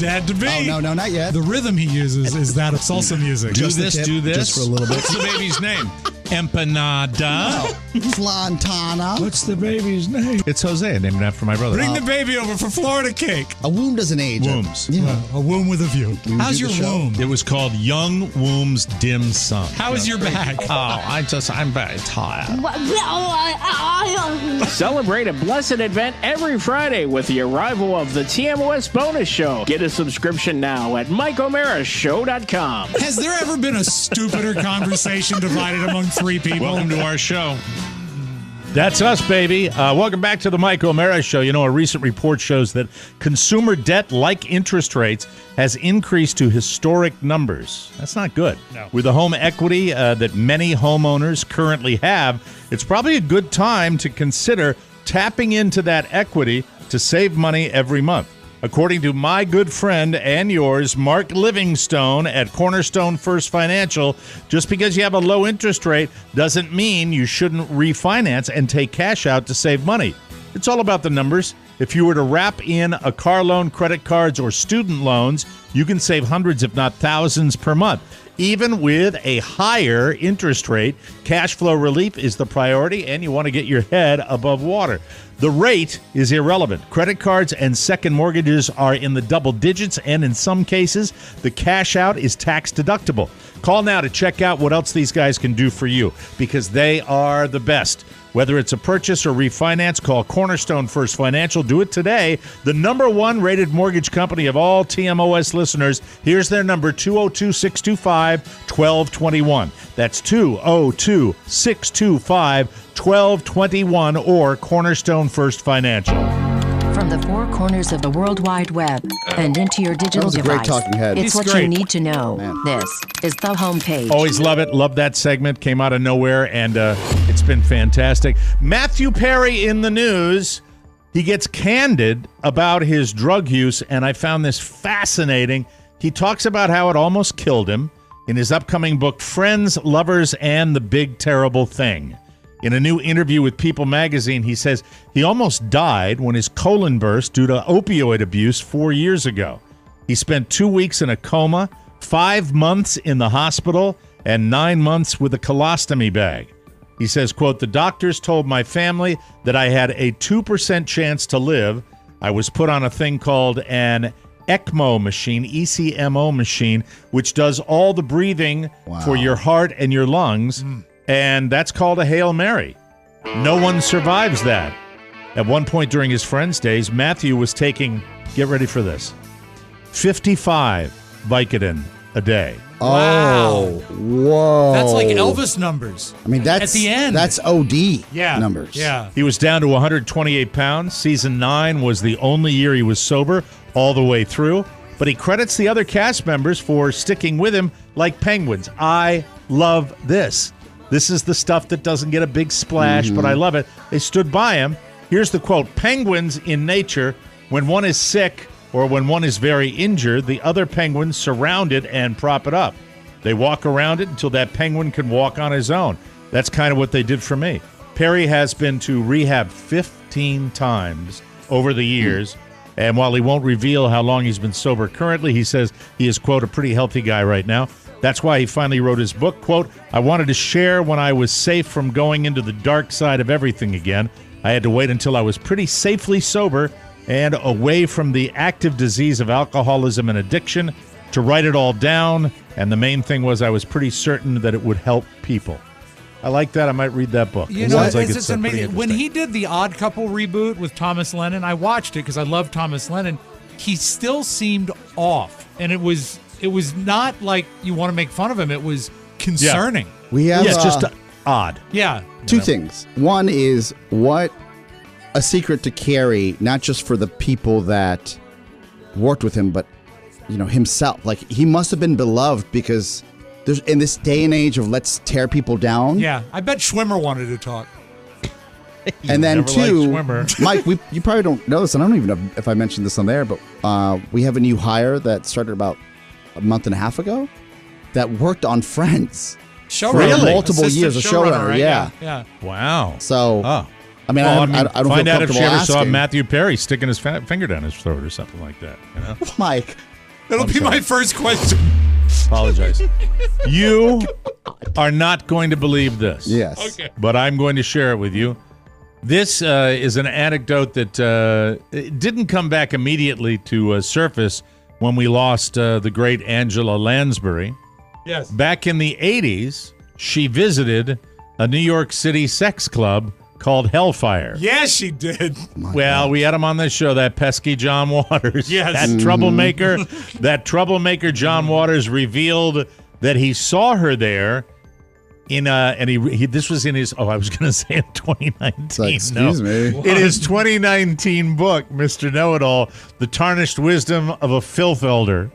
Oh, no, not yet. The rhythm he uses is that of salsa music. Do this. Just for a little bit. What's the baby's name? Empanada. Flantana. What's the baby's name? It's Jose, named after my brother. Bring the baby over for Florida cake. A womb doesn't age. Wombs. Yeah. A womb with a view. How's your womb? It was called Young Womb's Dim Sum. How is your back? I'm very tired. Celebrate a blessed event every Friday with the arrival of the TMOS bonus show. Get a subscription now at MikeO'MaraShow.com. Has there ever been a stupider conversation divided among three people? Welcome to our show. That's us, baby. Welcome back to the Mike O'Mara Show. You know, a recent report shows that consumer debt, like interest rates, has increased to historic numbers. That's not good. No. With the home equity that many homeowners currently have, it's probably a good time to consider tapping into that equity to save money every month. According to my good friend and yours, Mark Livingstone at Cornerstone First Financial, just because you have a low interest rate doesn't mean you shouldn't refinance and take cash out to save money. It's all about the numbers. If you were to wrap in a car loan, credit cards, or student loans, you can save hundreds, if not thousands, per month. Even with a higher interest rate, cash flow relief is the priority, and you want to get your head above water. The rate is irrelevant. Credit cards and second mortgages are in the double digits, and in some cases, the cash out is tax deductible. Call now to check out what else these guys can do for you, because they are the best. Whether it's a purchase or refinance, call Cornerstone First Financial. Do it today. The #1 rated mortgage company of all TMOS listeners. Here's their number, 202-625-1221. That's 202-625-1221 or Cornerstone First Financial. From the four corners of the World Wide Web and into your digital That was a device. great talking head. It's what great. you need to know. Man. This is the homepage. Always love it. Love that segment. Came out of nowhere, and it's been fantastic. Matthew Perry in the news. He gets candid about his drug use, and I found this fascinating. He talks about how it almost killed him in his upcoming book, Friends, Lovers, and the Big Terrible Thing. In a new interview with People magazine, he says he almost died when his colon burst due to opioid abuse 4 years ago. He spent 2 weeks in a coma, 5 months in the hospital, and 9 months with a colostomy bag. He says, quote, "The doctors told my family that I had a 2% chance to live. I was put on a thing called an ECMO machine, ECMO machine, which does all the breathing for your heart and your lungs. And that's called a Hail Mary. No one survives that." At one point during his friend's days, Matthew was taking, get ready for this, 55 Vicodin a day. Oh, whoa. That's like Elvis numbers. I mean, that's at the end. That's OD numbers. Yeah. He was down to 128 pounds. Season 9 was the only year he was sober all the way through. But he credits the other cast members for sticking with him like penguins. I love this. This is the stuff that doesn't get a big splash, but I love it. They stood by him. Here's the quote. "Penguins in nature, when one is sick or when one is very injured, the other penguins surround it and prop it up. They walk around it until that penguin can walk on his own." That's kind of what they did for me. Perry has been to rehab 15 times over the years. And while he won't reveal how long he's been sober currently, he says he is, quote, a pretty healthy guy right now. That's why he finally wrote his book, quote, "I wanted to share when I was safe from going into the dark side of everything again. I had to wait until I was pretty safely sober and away from the active disease of alcoholism and addiction to write it all down. And the main thing was I was pretty certain that it would help people." I like that. I might read that book. You It know, sounds like it's pretty amazing. When interesting. he did the Odd Couple reboot with Thomas Lennon, I watched it because I love Thomas Lennon. He still seemed off, and it was not like you want to make fun of him. It was concerning. We have just odd. Yeah. Two things. One is what a secret to carry, not just for the people that worked with him, but himself. Like, he must have been beloved because there's in this day and age of let's tear people down. Yeah, I bet Schwimmer wanted to talk. And then Never liked two, Schwimmer. Mike, you probably don't know this, and I don't even know if I mentioned this on there, but we have a new hire that started about a month and a half ago that worked on Friends. Showrunner. For Really? multiple Assistant years, a showrunner, right? yeah. Wow. So, Oh. I mean, Well, I don't find feel out if she comfortable ever saw asking. Matthew Perry sticking his finger down his throat or something like that. You know? Mike. That'll be my first question. Apologize. You are not going to believe this. Yes. Okay. But I'm going to share it with you. This is an anecdote that it didn't come back immediately to surface when we lost the great Angela Lansbury. Yes. Back in the 80s, she visited a New York City sex club called Hellfire. Yes, she did. Well, we had him on this show, that pesky John Waters. Yes. That troublemaker. That troublemaker John Waters revealed that he saw her there and he this was in his, I was going to say in 2019. It's like, excuse me. In his 2019 book, Mr. Know-It-All, The Tarnished Wisdom of a Filth Elder.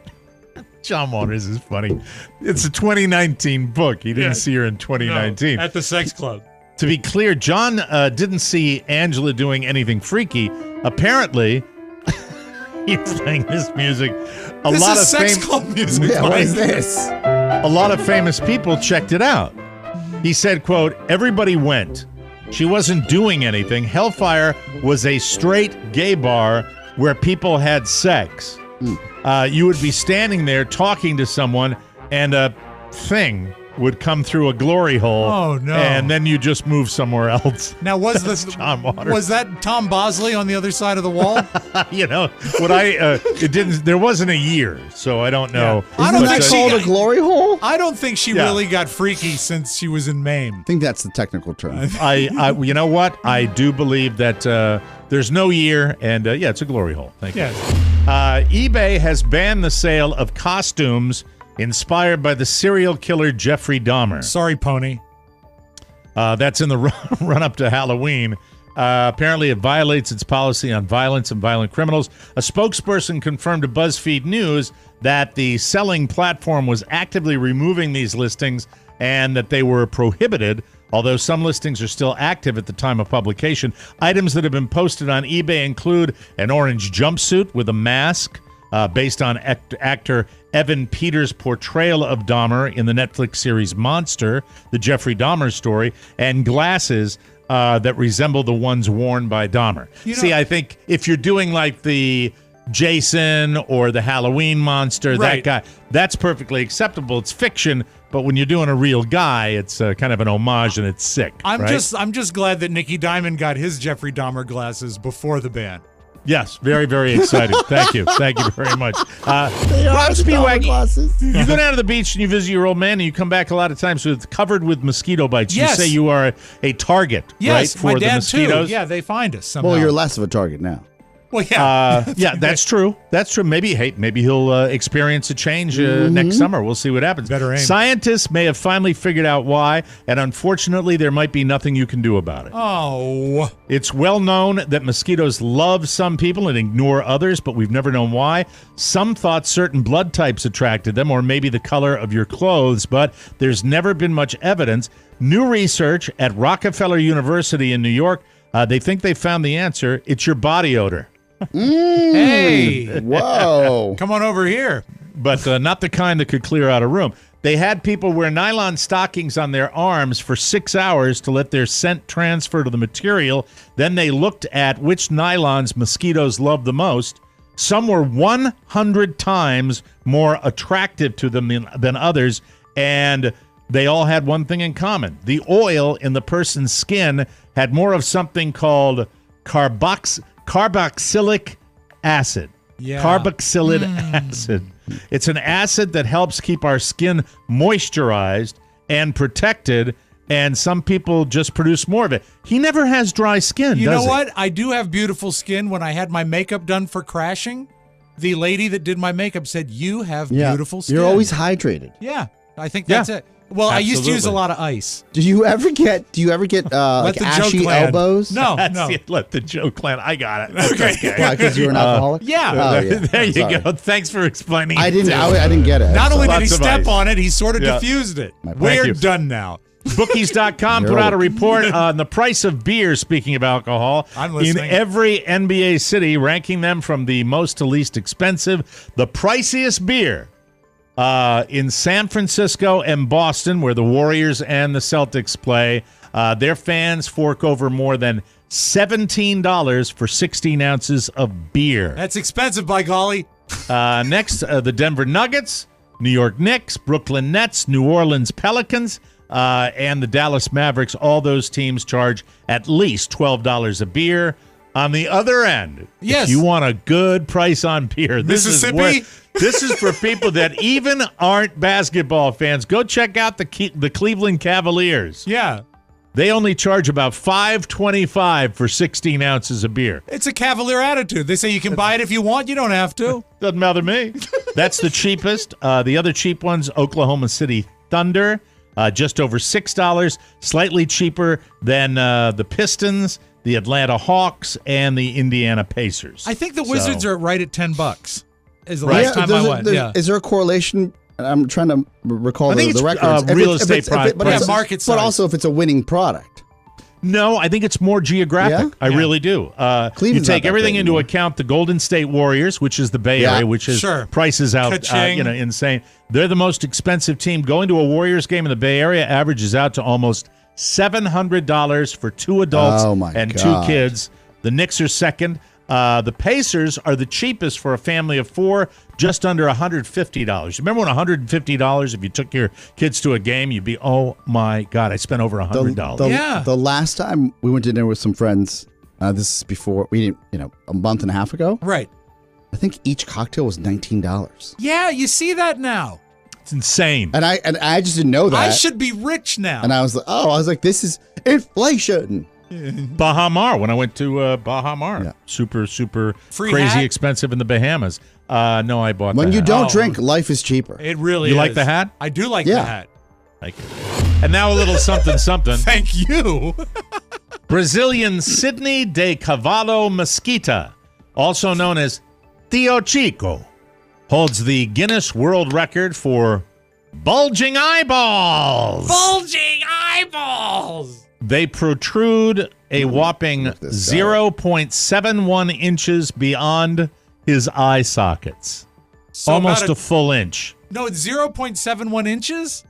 John Waters is funny. It's a 2019 book. He didn't see her in 2019. No, at the sex club. To be clear, John didn't see Angela doing anything freaky. Apparently, he's playing this music. This is sex club music. Yeah, what is this? A lot of famous people checked it out. He said, quote, "Everybody went. She wasn't doing anything. Hellfire was a straight gay bar where people had sex. You would be standing there talking to someone, and a thing would come through a glory hole. Oh, no. And then you just move somewhere else." Now, was That's this John Waters. was that Tom Bosley on the other side of the wall? What it didn't. There wasn't a year, so I don't know. I don't Isn't think that she called got- a glory hole? I don't think she Yeah. really got freaky since she was in Maine. I think that's the technical term. I you know what? I do believe that there's no year, and yeah, it's a glory hole. Thank you. Yes. eBay has banned the sale of costumes inspired by the serial killer Jeffrey Dahmer. Sorry, Pony. That's in the run-up to Halloween. Apparently, it violates its policy on violence and violent criminals. A spokesperson confirmed to BuzzFeed News that the selling platform was actively removing these listings and that they were prohibited, although some listings are still active at the time of publication. Items that have been posted on eBay include an orange jumpsuit with a mask, based on actor Evan Peters' portrayal of Dahmer in the Netflix series Monster, the Jeffrey Dahmer story, and glasses that resemble the ones worn by Dahmer. See, I think if you're doing like the Jason or the Halloween monster, Right. that guy, that's perfectly acceptable. It's fiction, but when you're doing a real guy, it's kind of an homage and it's sick. I'm right? just glad that Nicky Diamond got his Jeffrey Dahmer glasses before the ban. Yes, very, very excited. Thank you very much. Rob Dahmer Spiewak, glasses. you go down to the beach and you visit your old man, and you come back a lot of times covered with mosquito bites. Yes. You say you are a target, Yes, right, for my the dad mosquitoes. too. Yeah, they find us somehow. Well, you're less of a target now. Well, yeah. Yeah, that's true. That's true. Maybe he'll experience a change next summer. We'll see what happens. Better aim. Scientists may have finally figured out why, and unfortunately, there might be nothing you can do about it. Oh. It's well known that mosquitoes love some people and ignore others, but we've never known why. Some thought certain blood types attracted them, or maybe the color of your clothes, but there's never been much evidence. New research at Rockefeller University in New York, they think they found the answer. It's your body odor. Hey. Whoa. Come on over here. But not the kind that could clear out a room. They had people wear nylon stockings on their arms for 6 hours to let their scent transfer to the material. Then they looked at which nylons mosquitoes love the most. Some were 100 times more attractive to them than others, and they all had one thing in common. The oil in the person's skin had more of something called carboxylic acid. Yeah. Carboxylic acid. It's an acid that helps keep our skin moisturized and protected, and some people just produce more of it. He never has dry skin, You does know he? what? I do have beautiful skin. When I had my makeup done for Crashing, the lady that did my makeup said, you have beautiful skin. You're always hydrated. Yeah, I think that's it. Well, I used to use a lot of ice. Do you ever get like ashy elbows? No. Let the joke land. I got it. Okay. Why? Because you're an alcoholic? Yeah. Oh, yeah. There you Sorry. go. Thanks for explaining. I didn't get it. Not only did he Lots of step ice. on it, he sort of Yeah. diffused it. Thank We're you. done now. Bookies.com put out a report on the price of beer, speaking of alcohol, I'm in listening. every NBA city, ranking them from the most to least expensive. The priciest beer in San Francisco and Boston, where the Warriors and the Celtics play, their fans fork over more than $17 for 16 ounces of beer. That's expensive, by golly. Next, the Denver Nuggets, New York Knicks, Brooklyn Nets, New Orleans Pelicans, and the Dallas Mavericks. All those teams charge at least $12 a beer. On the other end, if you want a good price on beer, this is for people that even aren't basketball fans. Go check out the Cleveland Cavaliers. Yeah. They only charge about $5.25 for 16 ounces of beer. It's a cavalier attitude. They say you can buy it if you want. You don't have to. Doesn't matter to me. That's the cheapest. The other cheap ones, Oklahoma City Thunder, just over $6, slightly cheaper than the Pistons, the Atlanta Hawks, and the Indiana Pacers. I think the Wizards are right at $10. Is the Right. last time I went. Yeah. Is there a correlation? I'm trying to recall I think the it's, records. real estate price. Market size. But also if it's a winning product. No, I think it's more geographic. I really do. You Cleveland's take not that everything big into anymore. account. The Golden State Warriors, which is the Bay Area, which is prices out, Ka-ching. insane. They're the most expensive team. Going to a Warriors game in the Bay Area averages out to almost $700 for 2 adults and God. 2 kids. The Knicks are second. The Pacers are the cheapest for a family of 4, just under $150. Remember when $150, if you took your kids to a game, you'd be, oh my God, I spent over $100. The last time we went to dinner with some friends, this is before we didn't, a month and a half ago. Right. I think each cocktail was $19. Yeah, you see that now. It's insane. And I just didn't know that. I should be rich now. And I was like, this is inflation. Baha Mar, when I went to Baha Mar. Super Free crazy hat? expensive in the Bahamas. No, I bought When the you hat. don't drink, life is cheaper. It really You is. like the hat? I do like the hat. Thank you. And now a little something. Thank you. Brazilian Sidney de Cavallo Mesquita, also known as Tio Chico, holds the Guinness World Record for bulging eyeballs. Bulging eyeballs. They protrude a whopping 0.71 inches beyond his eye sockets. So Almost about a full inch. No, it's 0.71 inches?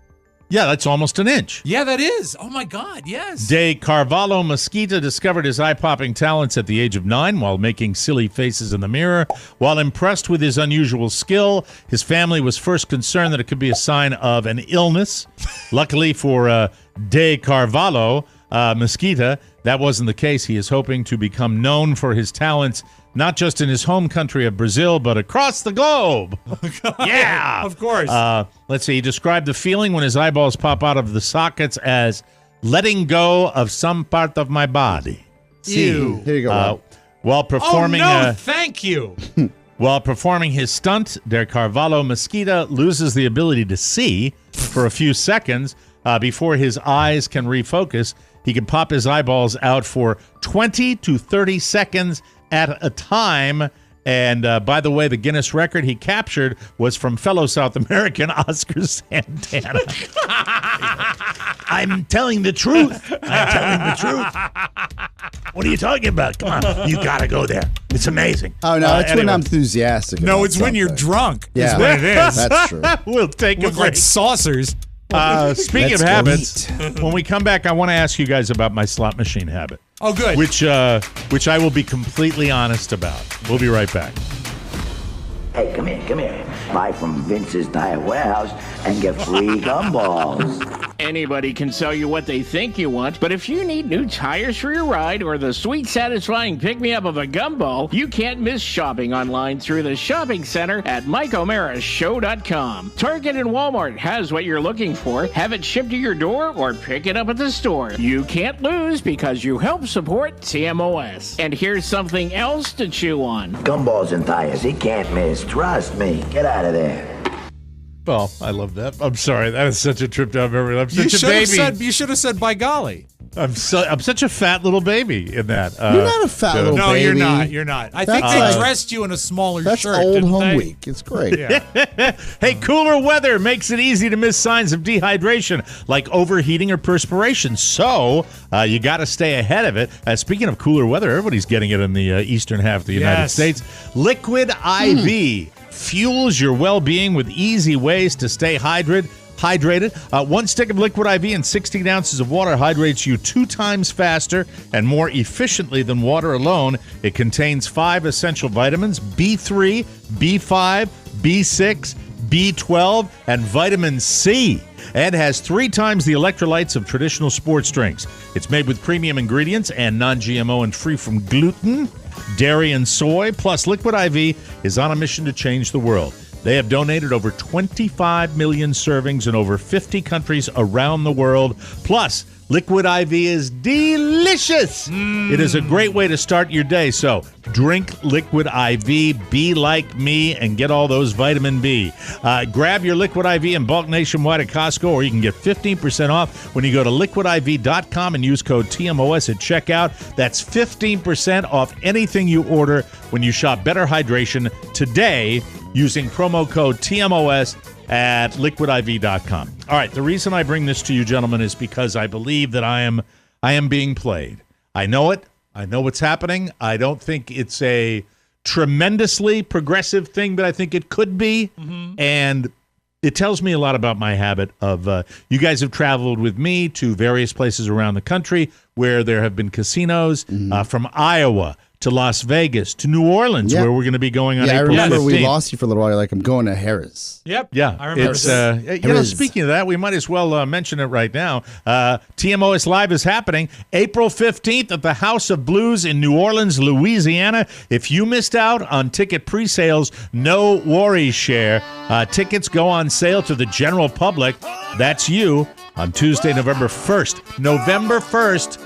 Yeah, that's almost an inch. Yeah, that is. Oh, my God, yes. De Carvalho Mesquita discovered his eye-popping talents at the age of 9 while making silly faces in the mirror. While impressed with his unusual skill, his family was first concerned that it could be a sign of an illness. Luckily for De Carvalho Mesquita, that wasn't the case. He is hoping to become known for his talents, not just in his home country of Brazil, but across the globe. Yeah, of course. Let's see. He described the feeling when his eyeballs pop out of the sockets as letting go of some part of my body. Ew. Here you go. Rob. While performing, oh, no, thank you. While performing his stunt, De Carvalho Mesquita loses the ability to see for a few seconds before his eyes can refocus. He can pop his eyeballs out for 20 to 30 seconds at a time. And by the way, the Guinness record he captured was from fellow South American Oscar Santana. I'm telling the truth. What are you talking about? Come on. You got to go there. It's amazing. Oh, no, it's when I'm enthusiastic. No, about it's when you're something. drunk. Yeah, is what it is. That's true. We'll take a Look break. like saucers. Speaking of Let's go habits, when we come back, I want to ask you guys about my slot machine habit. Oh, good. Which I will be completely honest about. We'll be right back. Hey, come here. Buy from Vince's Tire Warehouse and get free gumballs. Anybody can sell you what they think you want, but if you need new tires for your ride or the sweet, satisfying pick-me-up of a gumball, you can't miss shopping online through the shopping center at MikeO'MaraShow.com. Target and Walmart has what you're looking for. Have it shipped to your door or pick it up at the store. You can't lose because you help support TMOS. And here's something else to chew on. Gumballs and tires, he can't miss. Trust me. Get out of there. Well, I love that. I'm sorry. That is such a trip down memory lane. I'm such a baby. You should have said, by golly. I'm such a fat little baby in that. You're not a fat little baby. No, you're not. You're not. I think they dressed you in a smaller shirt. That's old home they? week. It's great. Yeah. Hey, cooler weather makes it easy to miss signs of dehydration, like overheating or perspiration. So you got to stay ahead of it. Speaking of cooler weather, everybody's getting it in the eastern half of the United States. Liquid IV fuels your well-being with easy ways to stay hydrated. One stick of Liquid IV and 16 ounces of water hydrates you 2 times faster and more efficiently than water alone. It contains 5 essential vitamins, B3, B5, B6, B12, and vitamin C, and has 3 times the electrolytes of traditional sports drinks. It's made with premium ingredients and non-GMO and free from gluten, dairy, and soy. Plus, Liquid IV is on a mission to change the world. They have donated over 25 million servings in over 50 countries around the world. Plus, Liquid IV is delicious. It is a great way to start your day. So drink Liquid IV, be like me, and get all those vitamin B. Grab your Liquid IV in bulk nationwide at Costco, or you can get 15% off when you go to liquidiv.com and use code TMOS at checkout. That's 15% off anything you order when you shop Better Hydration today using promo code TMOS at liquidiv.com. All right, the reason I bring this to you, gentlemen, is because I believe that I am being played. I know it. I know what's happening. I don't think it's a tremendously progressive thing, but I think it could be. And it tells me a lot about my habit of, you guys have traveled with me to various places around the country where there have been casinos, from Iowa to Las Vegas to New Orleans, where we're going to be going on April 15th. I remember we lost you for a little while. You're like, I'm going to Harris. Yep. Yeah. I remember it's, speaking of that, we might as well mention it right now. TMOS Live is happening April 15th at the House of Blues in New Orleans, Louisiana. If you missed out on ticket pre-sales, no worries, share. Tickets go on sale to the general public. That's you on Tuesday, November 1st. November 1st.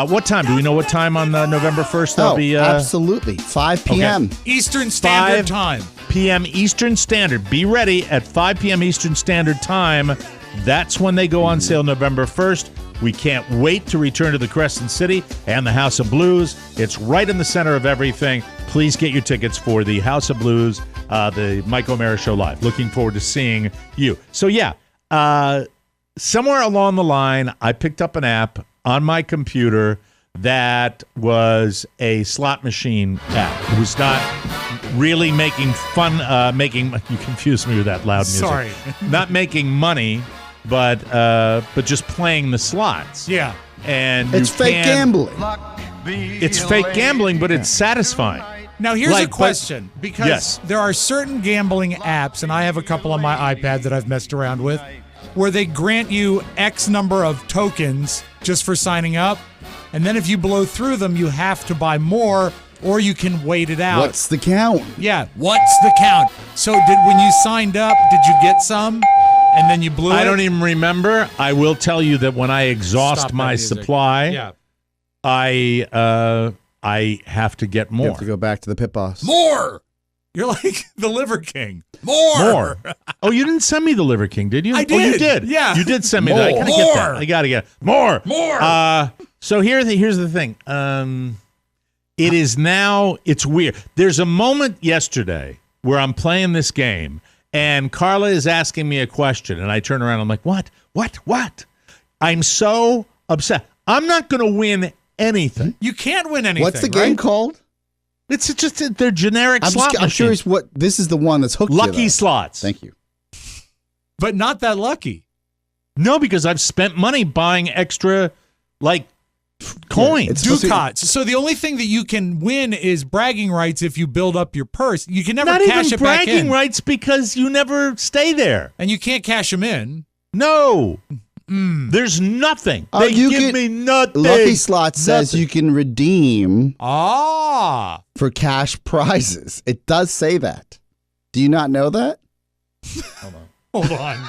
What time? Do we know what time on November 1st they'll be? Absolutely. 5 p.m. Okay. Eastern Standard Time. 5 p.m. Eastern Standard. Be ready at 5 p.m. Eastern Standard Time. That's when they go on sale November 1st. We can't wait to return to the Crescent City and the House of Blues. It's right in the center of everything. Please get your tickets for the House of Blues, the Mike O'Mara Show Live. Looking forward to seeing you. So, somewhere along the line, I picked up an app on my computer that was a slot machine app. It was not really making fun, you confused me with that loud music. Sorry. Not making money, but just playing the slots. Yeah. And it's fake gambling. It's fake gambling, but it's satisfying. Now, here's a question, because there are certain gambling apps, and I have a couple on my iPad that I've messed around with, where they grant you X number of tokens just for signing up, and then if you blow through them, you have to buy more, or you can wait it out. What's the count? Yeah, what's the count? So when you signed up, did you get some, and then you blew it? I don't even remember. I will tell you that when I exhaust my supply, I have to get more. You have to go back to the pit boss. More! You're like the Liver King. More. Oh, you didn't send me the Liver King, did you? I did. Oh, you did. Yeah. You did send me that. I gotta get that. I gotta get more. So here's the thing. It is now. It's weird. There's a moment yesterday where I'm playing this game, and Carla is asking me a question, and I turn around. I'm like, what? I'm so upset. I'm not going to win anything. You can't win anything. What's the game called? It's just they're generic slot machines. I'm curious what this is. The one that's hooked. Lucky slots. Thank you. But not that lucky. No, because I've spent money buying extra, coins. Ducats. So the only thing that you can win is bragging rights if you build up your purse. You can never cash it back in. Bragging rights because you never stay there. And you can't cash them in. No. There's nothing. They give me nothing. Lucky Slots says you can redeem for cash prizes. It does say that. Do you not know that? Hold on.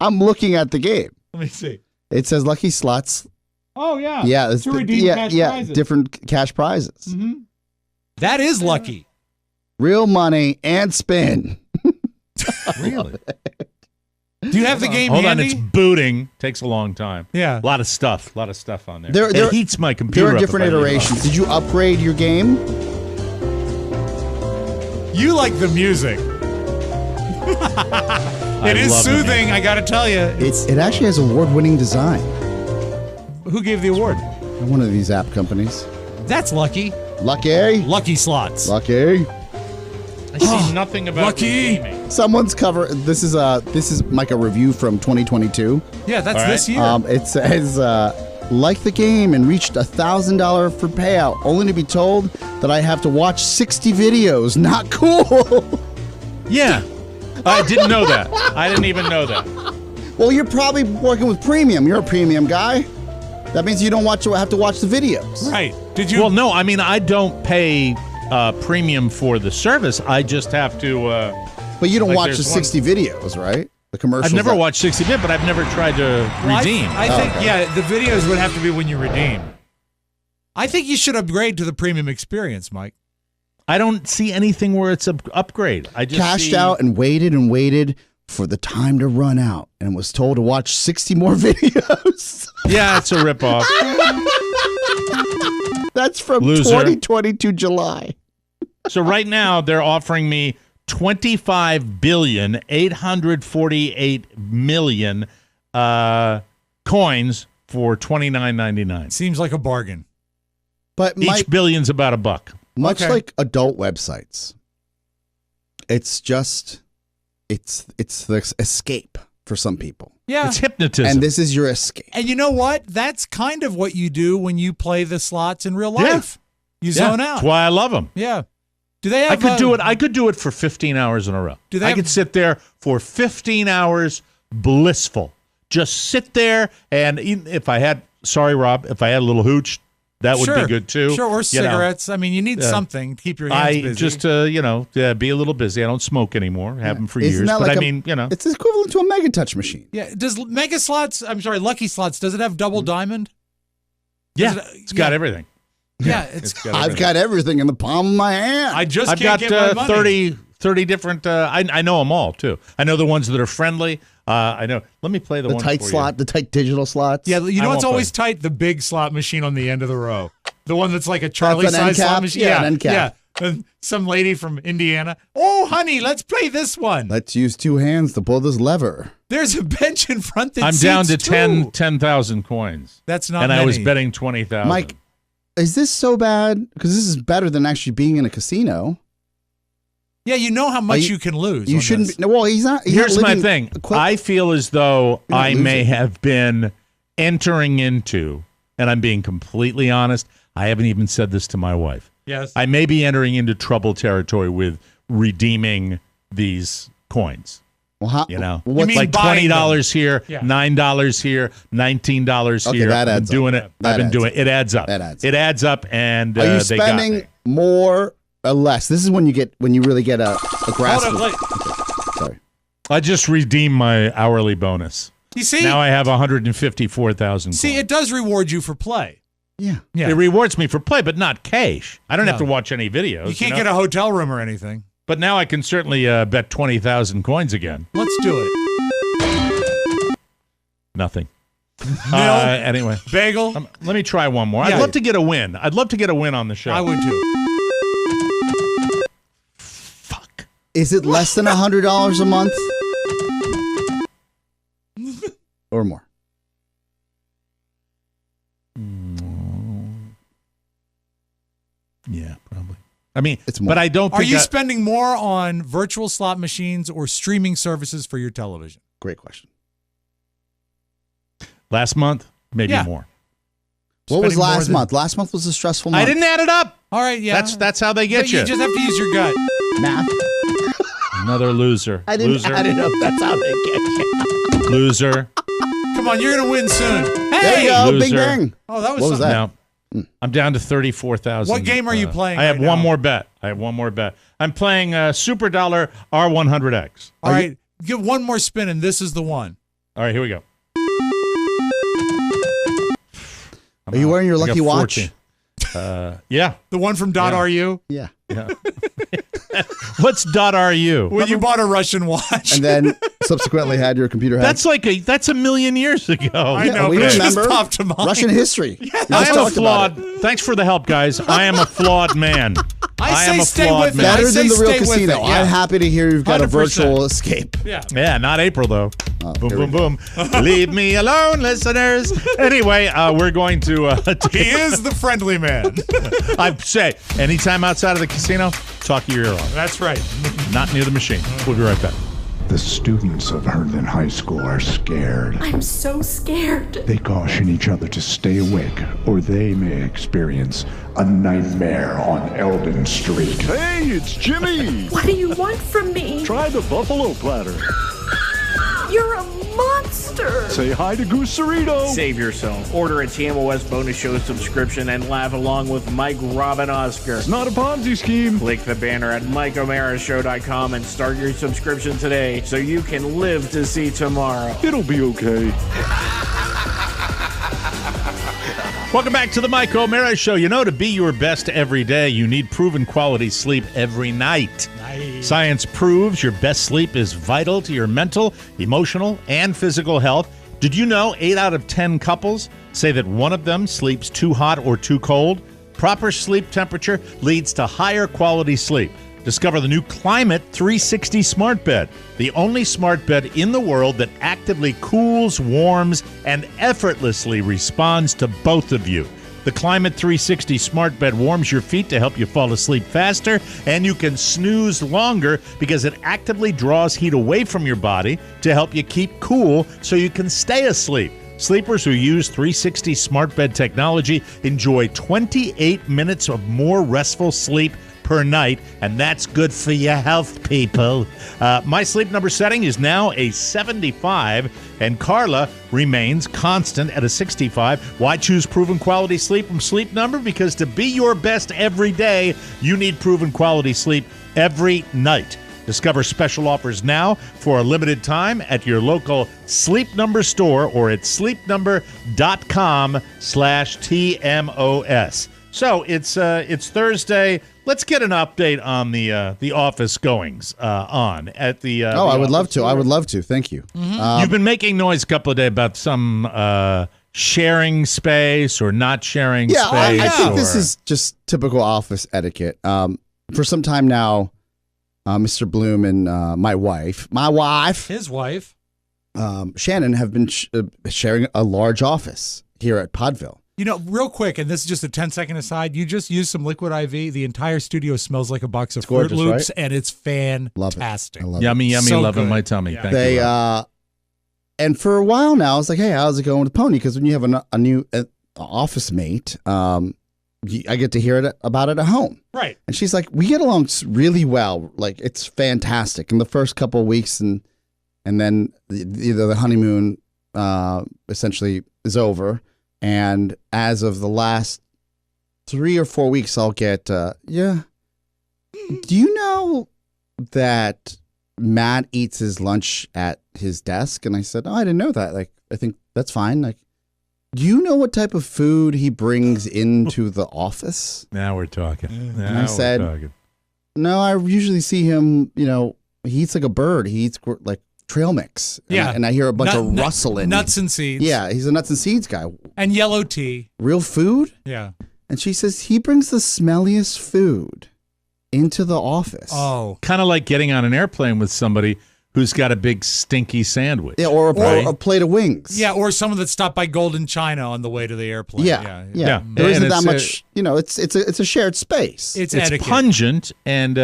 I'm looking at the game. Let me see. It says Lucky Slots. Oh, yeah. Yeah, it's to redeem cash prizes. Different cash prizes. Mm-hmm. That is lucky. Real money and spin. Really? Do you have the game Hold handy? on, it's booting. Takes a long time. Yeah. A lot of stuff on there. It heats my computer There are up different if I leave it iterations. on. Did you upgrade your game? You like the music. It is love the soothing, I gotta tell you. It actually has award-winning design. Who gave the award? One of these app companies. That's lucky. Lucky Slots. Lucky. I see nothing about Lucky. redeeming. Someone's cover. This is like a review from 2022. Yeah, that's this year. It says like the game and reached $1,000 for payout, only to be told that I have to watch 60 videos. Not cool. Yeah. I didn't know that. I didn't even know that. Well, you're probably working with premium. You're a premium guy. That means you don't have to watch the videos. Right. Did you? Well, no. I mean, I don't pay premium for the service. I just have to. But you don't watch the 60 videos, right? The commercials. I've never watched 60 bit, but I've never tried to redeem. I think, the videos would have to be when you redeem. I think you should upgrade to the premium experience, Mike. I don't see anything where it's an upgrade. I just cashed out and waited for the time to run out and was told to watch 60 more videos. Yeah, it's a ripoff. That's from Loser. 2022 July. So right now they're offering me 25,848,000,000 coins for $29.99. Seems like a bargain. But each billion's about $1. Much like adult websites, it's the escape for some people. Yeah. It's hypnotism. And this is your escape. And you know what? That's kind of what you do when you play the slots in real life. You zone out. That's why I love them. Yeah. Do they have? I could do it. I could do it for 15 hours in a row. Do they I have- could sit there for 15 hours, blissful. Just sit there, and even if I had, if I had a little hooch, that would be good too. Sure, or You know. cigarettes. I mean, you need something to keep your hands busy. Just to be a little busy. I don't smoke anymore. Have them for Isn't years, that but like I mean, it's equivalent to a Mega Touch machine. Yeah. Does Lucky Slots, does it have double diamond? Yeah, it's got everything. Yeah, I've got everything in the palm of my hand. I just I've can't got get my money. 30 different. I know them all too. I know the ones that are friendly. I know. Let me play the one tight for slot, you. the tight digital slots. Yeah, you know I what's won't always tight? The big slot machine on the end of the row. The one that's like a Charlie-sized slot machine. Yeah, an end cap. Yeah. And some lady from Indiana. Oh, honey, let's play this one. Let's use two hands to pull this lever. There's a bench in front that I'm seats down to two. 10,000 coins. That's not and many. I was betting 20,000. Mike, is this so bad? Because this is better than actually being in a casino. Yeah, you know how much you can lose. You shouldn't. Well, he's not. Here's my thing. I feel as though You're not I may losing. have been entering into, and I'm being completely honest, I haven't even said this to my wife. Yes. I may be entering into trouble territory with redeeming these coins. Well, how, You know, what's like $20 here, Yeah. $9 here, $19 Okay, here. that I've adds been doing up. it. That I've been adds doing up. it. It adds up. That adds It adds up, and Are you they got spending me. more or less? This is when you really get a grasp. Hold on, Sorry. I just redeemed my hourly bonus. You see? Now I have 154,000. See, it does reward you for play. Yeah. Yeah. It rewards me for play, but not cash. I don't have to No. watch any videos. You can't know? get a hotel room or anything. But now I can certainly bet 20,000 coins again. Let's do it. Nothing. Nil. Anyway, Bagel. let me try one more. Yeah. I'd love to get a win. I'd love to get a win on the show. I would too. Is it less than $100 a month or more? Yeah, probably. I mean, It's more. but I don't Are think you I- spending more on virtual slot machines or streaming services for your television? Great question. last month, maybe Yeah. more. What was Spending more last than- month? Last month was a stressful month. I didn't add it up. All right, yeah. That's how they get But you just have to use your gut. Math. Another loser. I didn't loser. add it up. That's how they get you. Loser. Come on, you're going to win soon. Hey! There you go. Loser. Bing bang. Oh, that was What was something. that? Now, I'm down to 34,000. What game are you playing I have right one now? more bet. I'm playing Super Dollar R100X. All right, give one more spin, and this is the one. All right, here we go. Are you wearing your I got lucky watch? 14. Yeah. The one from .ru? Yeah. What's .ru? When you bought a Russian watch. And then subsequently had your computer hacked. That's a million years ago. I know, we but it remember just popped to mind. Russian history. We I just am a talked about flawed. it. Thanks for the help, guys. I am a flawed man. I am say a stay flawed with it. man. I Better say than the real stay with casino. it, yeah. I'm happy to hear you've got a 100%. virtual escape. Yeah. Yeah, not April though. Boom, here we boom, boom. Leave me alone, listeners. Anyway, we're going to. He is the friendly man. I say, anytime outside of the casino, talk your ear off. That's right. Not near the machine. We'll be right back. The students of Herndon High School are scared. I'm so scared. They caution each other to stay awake, or they may experience a nightmare on Eldon Street. Hey, it's Jimmy! What do you want from me? Try the buffalo platter. You're a monster. Say hi to Goose Cerrito. Save yourself. Order a TMOS bonus show subscription and laugh along with Mike, Rob, and Oscar. It's not a Ponzi scheme. Click the banner at MikeO'MaraShow.com and start your subscription today so you can live to see tomorrow. It'll be okay. Welcome back to the Mike O'Mara Show. You know, to be your best every day, you need proven quality sleep every night. Nice. Science proves your best sleep is vital to your mental, emotional, and physical health. Did you know 8 out of 10 couples say that one of them sleeps too hot or too cold? Proper sleep temperature leads to higher quality sleep. Discover the new Climate 360 Smart Bed, the only smart bed in the world that actively cools, warms, and effortlessly responds to both of you. The Climate 360 Smart Bed warms your feet to help you fall asleep faster, and you can snooze longer because it actively draws heat away from your body to help you keep cool so you can stay asleep. Sleepers who use 360 Smart Bed technology enjoy 28 minutes of more restful sleep per night, and that's good for your health, people. My sleep number setting is now a 75, and Carla remains constant at a 65. Why choose proven quality sleep from Sleep Number? Because to be your best every day, you need proven quality sleep every night. Discover special offers now for a limited time at your local Sleep Number store or at sleepnumber.com/TMOS. So it's Thursday. Let's get an update on the office goings on at the. I would love to. I would love to. Thank you. Mm-hmm. You've been making noise a couple of days about some sharing space or not sharing space. I think this is just typical office etiquette. For some time now, Mr. Bloom and my wife, his wife, Shannon, have been sharing a large office here at Podville. You know, real quick, and this is just a 10-second aside, you just use some liquid IV. The entire studio smells like a box of Fruit Loops, right? And it's fantastic. Love it. Yummy, So loving good. my tummy. Yeah. Thank They you. and for a while now, I was like, "Hey, how's it going with Pony?" Because when you have a new office mate, I get to hear about it at home. Right. And she's like, "We get along really well. Like, it's fantastic." In the first couple of weeks, and then the honeymoon essentially is over. And as of the last 3 or 4 weeks, I'll get, do you know that Matt eats his lunch at his desk? And I said, I didn't know that. Like, I think that's fine. Like, do you know what type of food he brings into the office? Now we're talking. And I said, no, I usually see him, he eats like a bird. He eats like trail mix. And I hear a bunch of rustling. Nuts and seeds. Yeah, he's a nuts and seeds guy. And yellow tea. Real food? Yeah. And she says he brings the smelliest food into the office. Oh. Kind of like getting on an airplane with somebody who's got a big stinky sandwich. Yeah, or a plate of wings. Yeah, or someone that stopped by Golden China on the way to the airplane. Yeah. There isn't that much, it's a shared space. It's It's etiquette. pungent. And,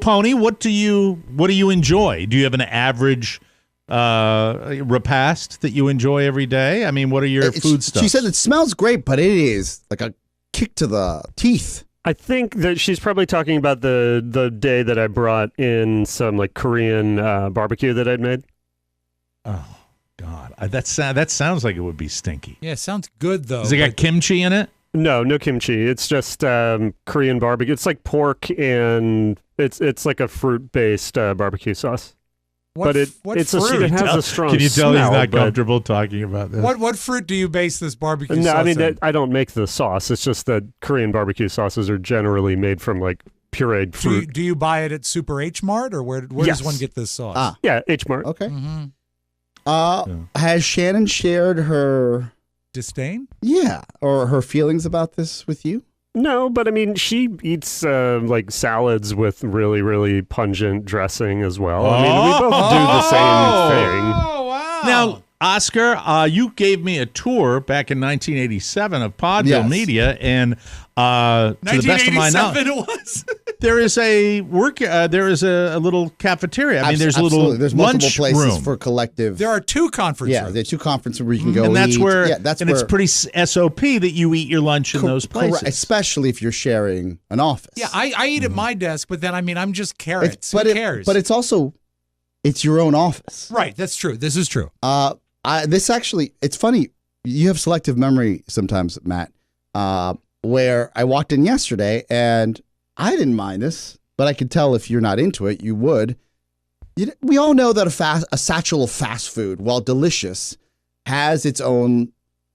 Pony, what do you enjoy? Do you have an average repast that you enjoy every day? I mean, what are your food stuff? She said it smells great, but it is like a kick to the teeth. I think that she's probably talking about the day that I brought in some like Korean barbecue that I'd made. Oh, God, that sounds like it would be stinky. Yeah, sounds good though. Does it got kimchi in it? No kimchi. It's just Korean barbecue. It's like pork and it's like a fruit-based barbecue sauce. What It has a strong. Can you tell smell, he's not but- comfortable talking about this? What fruit do you base this barbecue No, sauce I mean in? I don't make the sauce. It's just that Korean barbecue sauces are generally made from like pureed fruit. Do you buy it at Super H Mart or where Yes. does one get this sauce? Yeah, H Mart. Okay. Mm-hmm. Has Shannon shared her disdain? Yeah, or her feelings about this with you? No, but I mean, she eats like salads with really, really pungent dressing as well. I mean, we both do the same thing. Oh, wow. Now, Oscar, you gave me a tour back in 1987 of Podville Yes. Media, and to the best of my knowledge, 1987 it was. there is a little cafeteria. I mean, there's a Absolutely. little There's multiple lunch places room. for collective. There are two conference Yeah, rooms. there are two conference where you can go and that's eat. where, Yeah, that's and where. it's pretty SOP that you eat your lunch in those places. Correct, especially if you're sharing an office. Yeah, I eat at my desk, but then I'm just carrots. But Who cares? But it's also, it's your own office. Right, that's true. This is true. It's funny. You have selective memory sometimes, Matt. Where I walked in yesterday and I didn't mind this, but I could tell if you're not into it, you would. We all know that a satchel of fast food, while delicious, has its own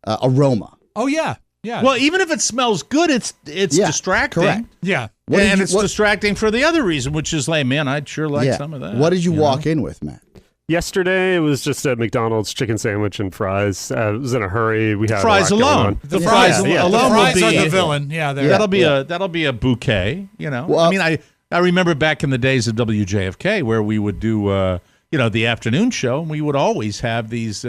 aroma. Oh yeah, yeah. Well, even if it smells good, it's distracting. Correct. Yeah. And it's distracting for the other reason, which is like, man, I'd sure like some of that. What did you walk in with, Matt? Yesterday, it was just a McDonald's chicken sandwich and fries. It was in a hurry. We had Fries a lot going alone. on. The fries alone The will fries be are the villain. Yeah, that'll be a bouquet. You know, Well, I mean, I remember back in the days of WJFK where we would do the afternoon show, and we would always have these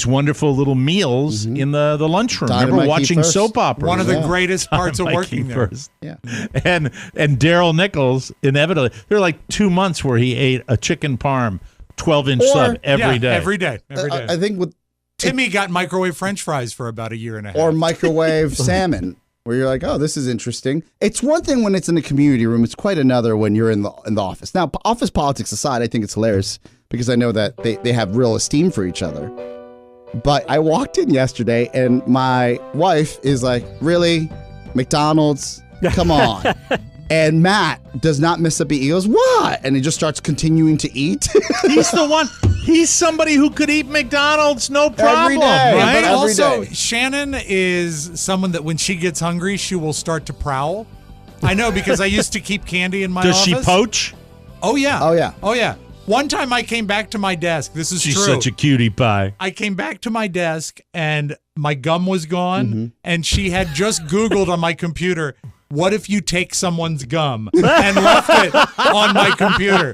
wonderful little meals in the lunchroom. Remember watching soap operas? One of the greatest parts of working there. First. Yeah. And Daryl Nichols, inevitably, there were like 2 months where he ate a chicken parm 12-inch sub every day. Every day. I think with Timmy got microwave French fries for about a year and a half. or microwave salmon, where you're like, oh, this is interesting. It's one thing when it's in a community room. It's quite another when you're in the office. Now, office politics aside, I think it's hilarious because I know that they have real esteem for each other. But I walked in yesterday and my wife is like, really? McDonald's? Come on. And Matt does not miss a beat. He goes, what? And he just starts continuing to eat. He's the one. He's somebody who could eat McDonald's, no problem. Every day. Right? But Every also, day. Shannon is someone that when she gets hungry, she will start to prowl. I know because I used to keep candy in my Does office. she poach? Oh, yeah. Oh, yeah. Oh, yeah. One time I came back to my desk. This is She's true. such a cutie pie. I came back to my desk and my gum was gone, and she had just Googled on my computer, what if you take someone's gum, and left it on my computer.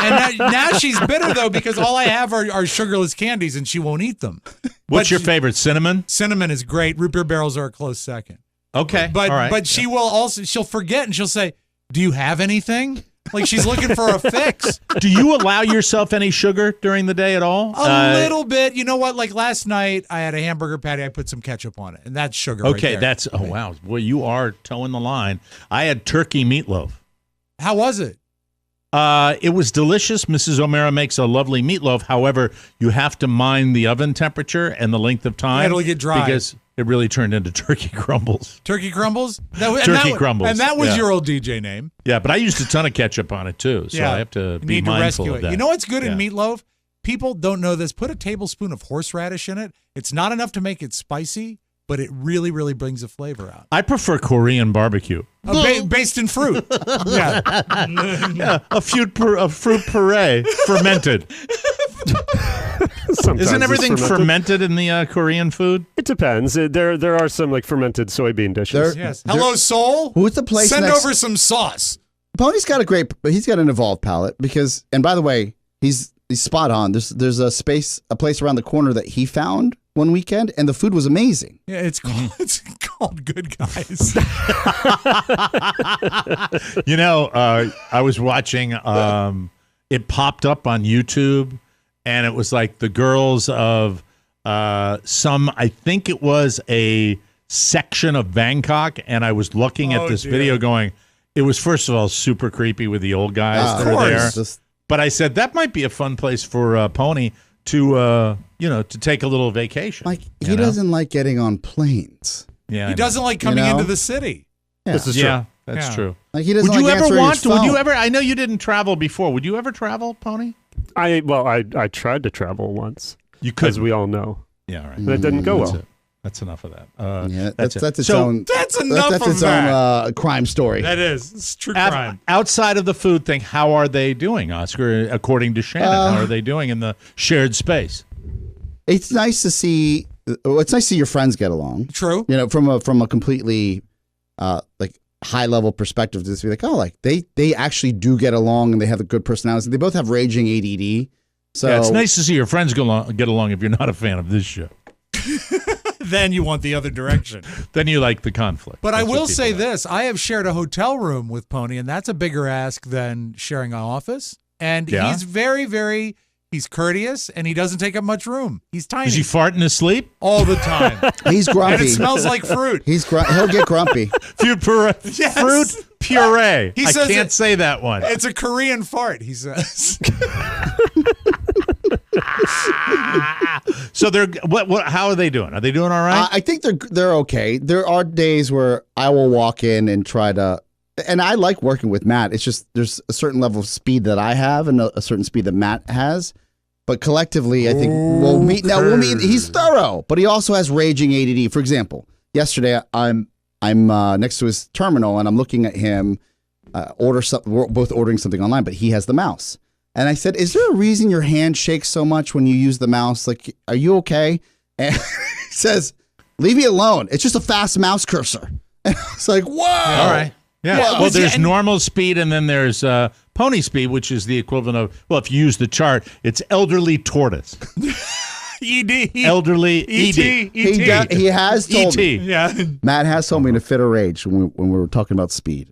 And now she's bitter, though, because all I have are sugarless candies, and she won't eat them. What's your favorite? Cinnamon? Cinnamon is great. Root beer barrels are a close second. Okay. But all right. but she will also, she'll forget, and she'll say, do you have anything? Like she's looking for a fix. Do you allow yourself any sugar during the day at all? A little bit. You know what? Like last night, I had a hamburger patty. I put some ketchup on it, and that's sugar. Okay, right there. oh wow. Well, you are towing the line. I had turkey meatloaf. How was it? It was delicious. Mrs. O'Mara makes a lovely meatloaf. However, you have to mind the oven temperature and the length of time. Yeah, it'll get dry. Because it really turned into turkey crumbles. Turkey crumbles? Turkey crumbles. And that was Yeah. your old DJ name. Yeah, but I used a ton of ketchup on it too, so I have to You be need to mindful rescue of it. that. You know what's good in Yeah. meatloaf? People don't know this. Put a tablespoon of horseradish in it. It's not enough to make it spicy, but it really, really brings the flavor out. I prefer Korean barbecue. Based in fruit. Yeah. Yeah, a fruit puree, fermented. Sometimes Isn't it's everything fermented in the Korean food? It depends. There are some like fermented soybean dishes. Yes. Hello, Soul. Who's the place Send next? over some sauce. Pony's got an evolved palate because, and by the way, he's spot on. There's a place around the corner that he found one weekend, and the food was amazing. Yeah, it's called Good Guys. You know, I was watching. It popped up on YouTube, and it was like the girls of I think it was a section of Bangkok, and I was looking at this video going, it was first of all super creepy with the old guys that are there. But I said that might be a fun place for Pony to to take a little vacation. Like he doesn't like getting on planes. Yeah, he doesn't like coming into the city. Yeah. This is true. That's true. Like he doesn't Would you like ever answering want his to? Would you phone. ever? I know you didn't travel before. Would you ever travel, Pony? I tried to travel once. You could, as we all know. Yeah, right. That didn't go well. That's enough of that. That's its So- own. That's enough That's of its that. own crime story. That is. It's true crime. Outside of the food thing, how are they doing, Oscar? According to Shannon, how are they doing in the shared space? It's nice to see. It's nice to see your friends get along. True. From a completely like high level perspective, to be like, oh, like they actually do get along and they have a good personality. They both have raging ADD. So Yeah, it's nice to see your friends get along if you're not a fan of this show. Then you want the other direction. Then you like the conflict. But I That's what will say people like. this. I have shared a hotel room with Pony, and that's a bigger ask than sharing an office. And Yeah? he's very, he's courteous, and he doesn't take up much room. He's tiny. Does he fart in his sleep? All the time. He's grumpy. And it smells like fruit. He'll get grumpy. Fruit puree. He I says can't say that one. It's a Korean fart, he says. So they're what? How are they doing? Are they doing all right? I think they're okay. There are days where I will walk in and try to, and I like working with Matt. It's just there's a certain level of speed that I have and a certain speed that Matt has. But collectively, I think we'll meet. Now we'll meet. He's thorough, but he also has raging ADD. For example, yesterday I'm next to his terminal and I'm looking at him order something. We're both ordering something online, but he has the mouse. And I said, "Is there a reason your hand shakes so much when you use the mouse? Like, are you okay?" And he says, "Leave me alone. It's just a fast mouse cursor." And I was like, "Whoa!" All right. Yeah. Well, Well, there's normal speed, and then there's pony speed, which is the equivalent of, well, if you use the chart, it's elderly tortoise. ED. Elderly ED. He has told me. Yeah. Matt has told me in a fit of rage when we were talking about speed.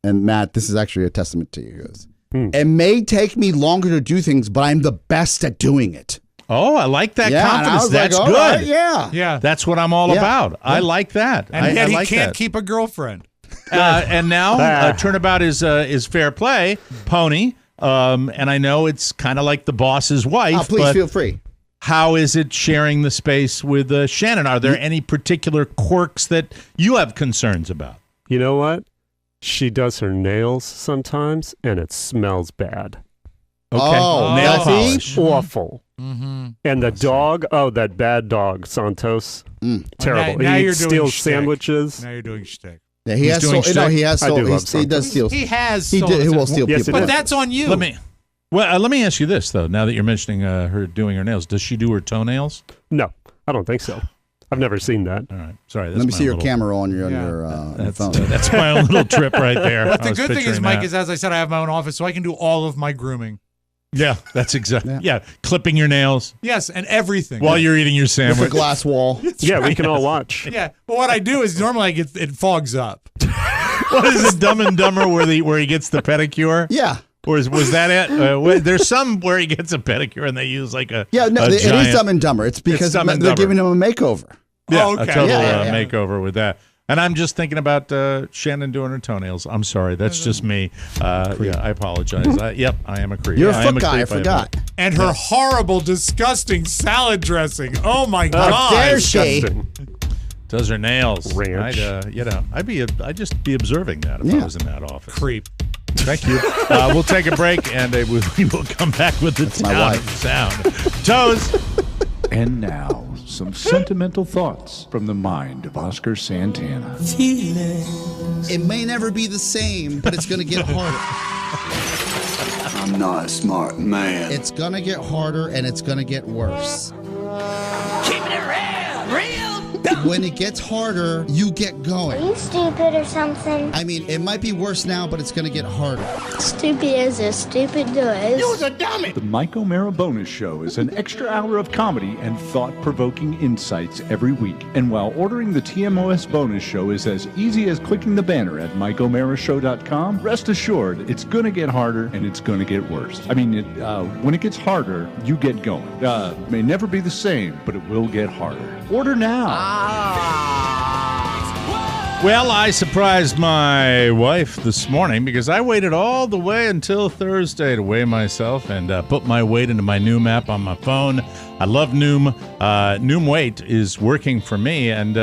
And Matt, this is actually a testament to you. He goes, "It may take me longer to do things, but I'm the best at doing it." Oh, I like that Yeah, and I confidence. was That's like, good. all right, yeah. Yeah. That's what I'm all Yeah. about. I like that. And yet I he like can't that. keep a girlfriend. And now turnabout is fair play, Pony. And I know it's kind of like the boss's wife. Oh, please but feel free. how is it sharing the space with Shannon? Are there any particular quirks that you have concerns about? You know what? She does her nails sometimes, and it smells bad. Okay. Oh, Nail that's polish. Awful. Mm-hmm. And the dog, that bad dog, Santos, terrible. Now He you're doing steals shtick. sandwiches. Now you're doing shtick. Yeah, he He's has doing soul. No, he has I soul. do love He does steal. He has. He stolen will some- steal Yes, people. he But does. that's on you. Let me ask you this though. Now that you're mentioning her doing her nails, does she do her toenails? No, I don't think so. I've never seen that. All right, sorry. That's Let me my see your little- camera on your That's, phone. that's my own little trip right there. But I the was good thing is, picturing Mike, that. is as I said, I have my own office, so I can do all of my grooming. Yeah, that's exactly. Yeah, clipping your nails Yes, and everything. while you're eating your With sandwich. a glass wall. Yeah, we can all watch. Yeah, but what I do is normally it fogs up. What is it, Dumb and Dumber, where he gets the pedicure? Yeah. Or was that it? There's some where he gets a pedicure and they use like a Yeah, no, a it is giant- Dumb and Dumber. It's because Dumb and they're Dumber. giving him a makeover. Yeah, Oh, okay. a total Yeah. makeover with that. And I'm just thinking about Shannon doing her toenails. I'm sorry, that's just me. Yeah, I apologize. Yep, I am a creep. You're a I am foot guy, I creep, forgot. And her horrible, disgusting salad dressing. Oh my How god! dare she? Disgusting. Does her nails. Ranch. I'd just be observing that if I was in that office. Creep. Thank you. We'll take a break and we will come back with the my town wife. sound. Toes. And now, some sentimental thoughts from the mind of Oscar Santana. It may never be the same, but it's going to get harder. I'm not a smart man. It's going to get harder and it's going to get worse. Keeping it real. When it gets harder, you get going. Are you stupid or something? I mean, it might be worse now, but it's going to get harder. Stupid as a stupid does. You was a dummy. The Mike O'Mara Bonus Show is an extra hour of comedy and thought-provoking insights every week. And while ordering the TMOS Bonus Show is as easy as clicking the banner at MikeO'MaraShow.com, rest assured it's going to get harder and it's going to get worse. I mean, when it gets harder, you get going. It may never be the same, but it will get harder. Order now. Well, I surprised my wife this morning because I waited all the way until Thursday to weigh myself and put my weight into my Noom app on my phone. I love Noom. Noom Weight is working for me, and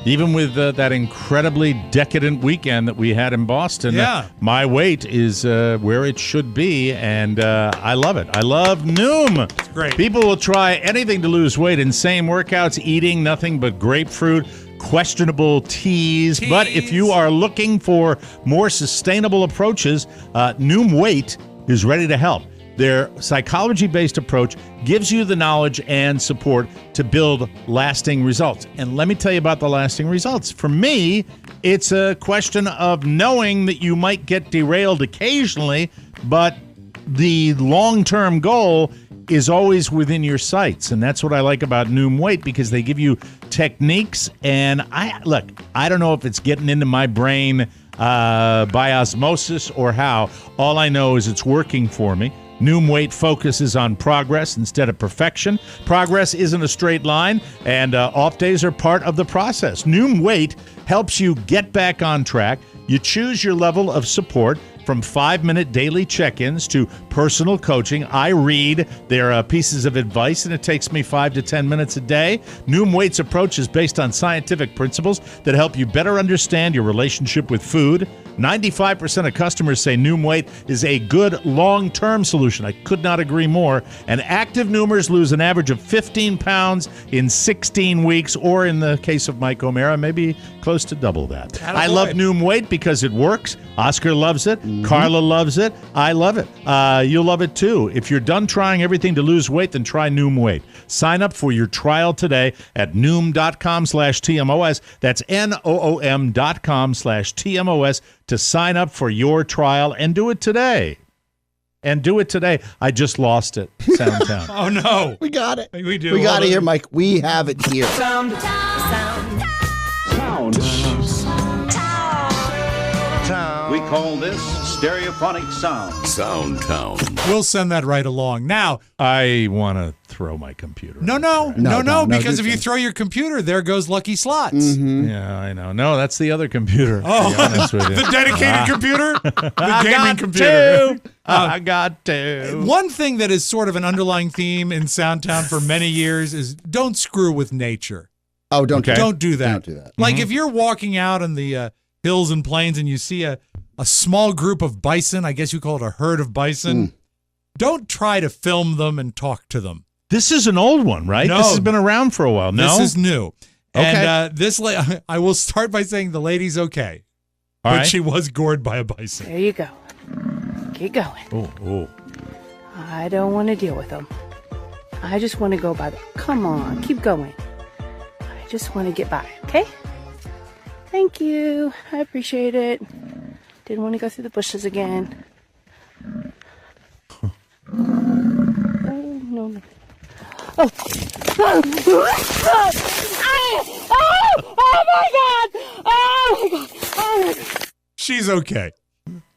even with that incredibly decadent weekend that we had in Boston, my weight is where it should be, and I love it. I love Noom. It's great. People will try anything to lose weight, insane workouts, eating nothing but grapefruit, questionable teas. But if you are looking for more sustainable approaches, Noom Weight is ready to help. Their psychology-based approach gives you the knowledge and support to build lasting results. And let me tell you about the lasting results. For me, it's a question of knowing that you might get derailed occasionally, but the long-term goal is always within your sights. And that's what I like about Noom Weight, because they give you techniques. And I don't know if it's getting into my brain by osmosis or how. All I know is it's working for me. Noom Weight focuses on progress instead of perfection. Progress isn't a straight line, and off days are part of the process. Noom Weight helps you get back on track. You choose your level of support, from 5-minute daily check-ins to personal coaching. I read their pieces of advice, and it takes me 5 to 10 minutes a day. Noom Weight's approach is based on scientific principles that help you better understand your relationship with food. 95% of customers say Noom Weight is a good long-term solution. I could not agree more. And active Noomers lose an average of 15 pounds in 16 weeks, or in the case of Mike O'Mara, maybe close to double that. Attaboy. I love Noom Weight because it works. Oscar loves it. Carla loves it. I love it. You'll love it too. If you're done trying everything to lose weight, then try Noom Weight. Sign up for your trial today at Noom.com/TMOS. That's NOOM.com/TMOS to sign up for your trial, and do it today. I just lost it. Soundtown. Oh, no. We got it. We do. We got it here, Mike. We have it here. Sound. We call this stereophonic sound. Soundtown. We'll send that right along. Now, I want to throw my computer. No, because if you throw your computer, there goes Lucky Slots. Mm-hmm. Yeah, I know. No, that's the other computer. Oh, to be honest with you. the dedicated computer? The gaming computer. computer. I got to. One thing that is sort of an underlying theme in Soundtown for many years is don't screw with nature. Oh, don't do that. Don't do that. Don't do that. Like if you're walking out on the hills and plains and you see a small group of bison, I guess you call it a herd of bison, don't try to film them and talk to them. This is an old one, right? No. This has been around for a while. No? This is new. Okay. And I will start by saying the lady's okay. All but right. she was gored by a bison. There you go. Keep going. Oh. I don't want to deal with them. I just want to go by them. Come on, keep going. I just want to get by, okay? Thank you. I appreciate it. Didn't want to go through the bushes again. Oh, no. Oh. Oh my God! Oh my God! Oh my God! She's okay.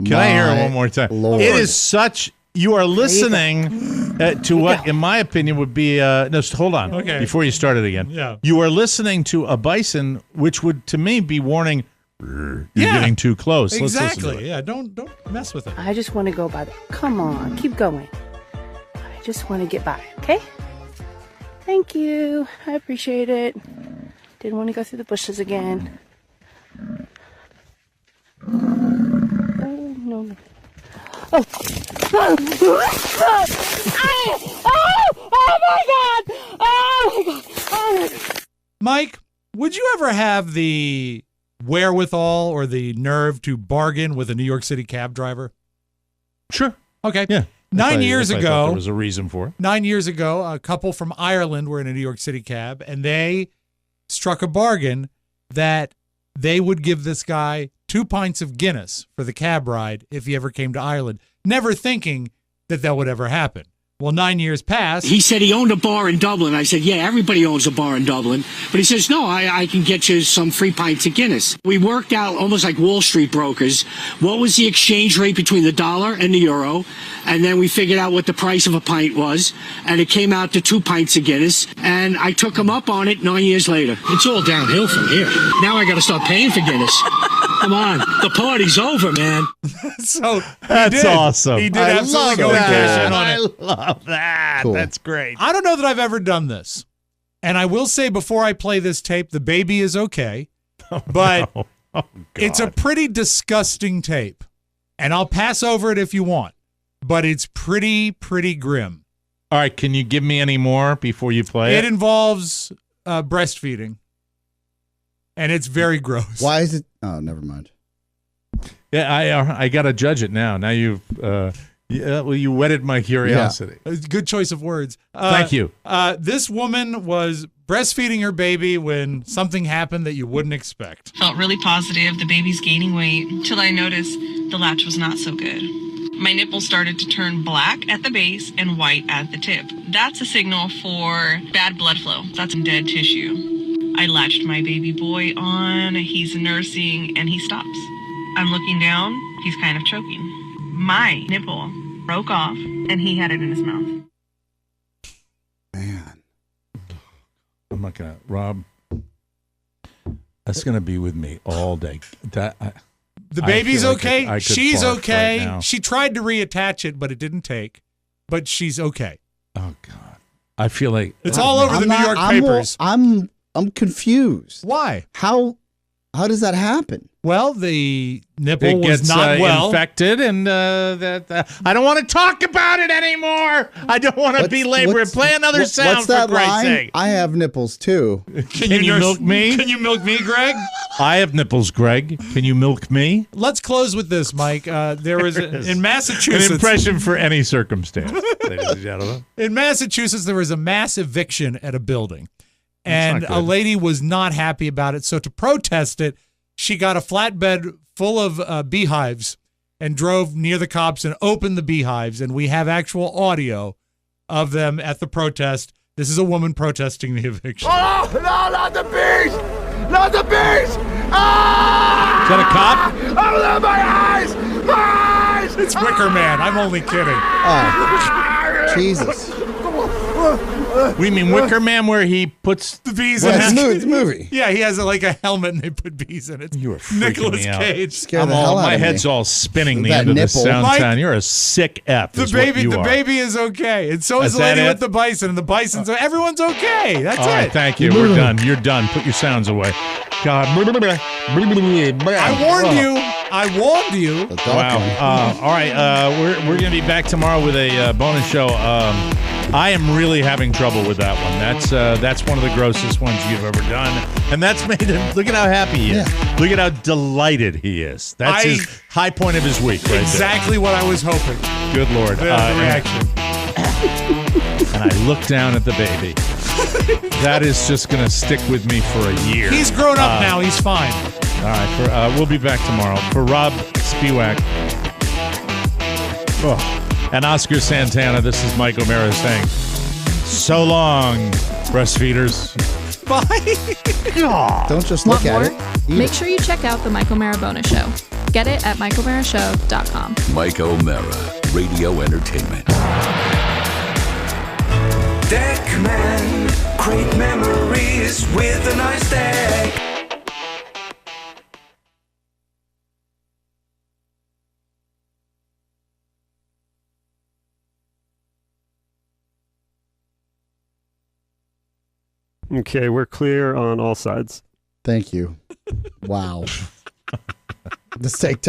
Can I hear it one more time? Lord. It is such. You are listening to what, in my opinion, would be. No, hold on. Okay. Before you start it again. Yeah. You are listening to a bison, which would, to me, be warning. You're getting too close. Let's listen to Exactly. it. Yeah. Don't mess with it. I just want to go by them. Come on, keep going. I just want to get by, okay? Thank you. I appreciate it. Didn't want to go through the bushes again. Oh, no. Oh. Oh my God! Oh my God! Oh my God! Mike, would you ever have the wherewithal or the nerve to bargain with a New York City cab driver? Sure. Okay. Yeah. 9 years If I thought ago, there was a reason for it. 9 years ago, a couple from Ireland were in a New York City cab, and they struck a bargain that they would give this guy 2 pints of Guinness for the cab ride if he ever came to Ireland, never thinking that would ever happen. Well, 9 years passed. He said he owned a bar in Dublin. I said, yeah, everybody owns a bar in Dublin. But he says, no, I can get you some free pints of Guinness. We worked out almost like Wall Street brokers. What was the exchange rate between the dollar and the euro? And then we figured out what the price of a pint was. And it came out to 2 pints of Guinness. And I took him up on it 9 years later. It's all downhill from here. Now I got to start paying for Guinness. Come on. The party's over, man. So That's awesome. He did absolutely go and cash in on it. I love that. Cool. That's great. I don't know that I've ever done this. And I will say before I play this tape, the baby is okay. But it's a pretty disgusting tape. And I'll pass over it if you want. But it's pretty grim. All right, can you give me any more before you play It involves breastfeeding. And it's very gross. Why is it? Oh, never mind. Yeah, I got to judge it now. Now you've you whetted my curiosity. Yeah. Good choice of words. Thank you. This woman was breastfeeding her baby when something happened that you wouldn't expect. Felt really positive. The baby's gaining weight until I noticed the latch was not so good. My nipples started to turn black at the base and white at the tip. That's a signal for bad blood flow. That's dead tissue. I latched my baby boy on. He's nursing and he stops. I'm looking down. He's kind of choking. My nipple broke off and he had it in his mouth. Man. I'm not going to, Rob, that's going to be with me all day. The baby's okay. I could She's barf okay. right now. She tried to reattach it, but it didn't take. But she's okay. Oh, God. I feel like it's all over the New York papers. I'm confused. Why? How does that happen? Well, the nipple it was gets not well infected, and I don't want to talk about it anymore. I don't want to belabor it. Play another sound what's that for Christ's line? sake. I have nipples too. Can you milk me? Can you milk me, Greg? I have nipples, Greg. Can you milk me? Let's close with this, Mike. There was in Massachusetts an impression for any circumstance, ladies and gentlemen. In Massachusetts, there was a mass eviction at a building, and a lady was not happy about it. So to protest it, she got a flatbed full of beehives and drove near the cops and opened the beehives. And we have actual audio of them at the protest. This is a woman protesting the eviction. Oh, no, not the bees! Not the bees! Ah! Is that a cop? Oh, my eyes! My eyes! It's Wicker Man. I'm only kidding. Oh, Jesus. We mean Wicker Man, where he puts the bees in his the movie. Yeah, he has a helmet and they put bees in it. You were freaking Nicolas me out. Cage. My head's all spinning the end of this sound sound. You're a sick F. The baby is okay, and so is the lady with the bison, and the bison's everyone's okay. That's all right, it. thank you. We're done. You're done. Put your sounds away. God. I warned you. I warned you. Wow. All right. We're going to be back tomorrow with a bonus show. I am really having trouble with that one. That's one of the grossest ones you've ever done, and that's made him. Look at how happy he is. Yeah. Look at how delighted he is. That's his high point of his week, right exactly there. What I was hoping. Good Lord. The reaction. And I look down at the baby. That is just going to stick with me for a year. He's grown up now. He's fine. All right. We'll be back tomorrow. For Rob Spiewak and Oscar Santana, this is Mike O'Mara saying, so long, breastfeeders. Bye. Don't just look at it. Make sure you check out the Mike O'Mara Bonus Show. Get it at MikeO'MaraShow.com. Mike O'Mara, Radio Entertainment. Deckman, great memories with a nice deck. Okay, we're clear on all sides. Thank you. Wow. Let's take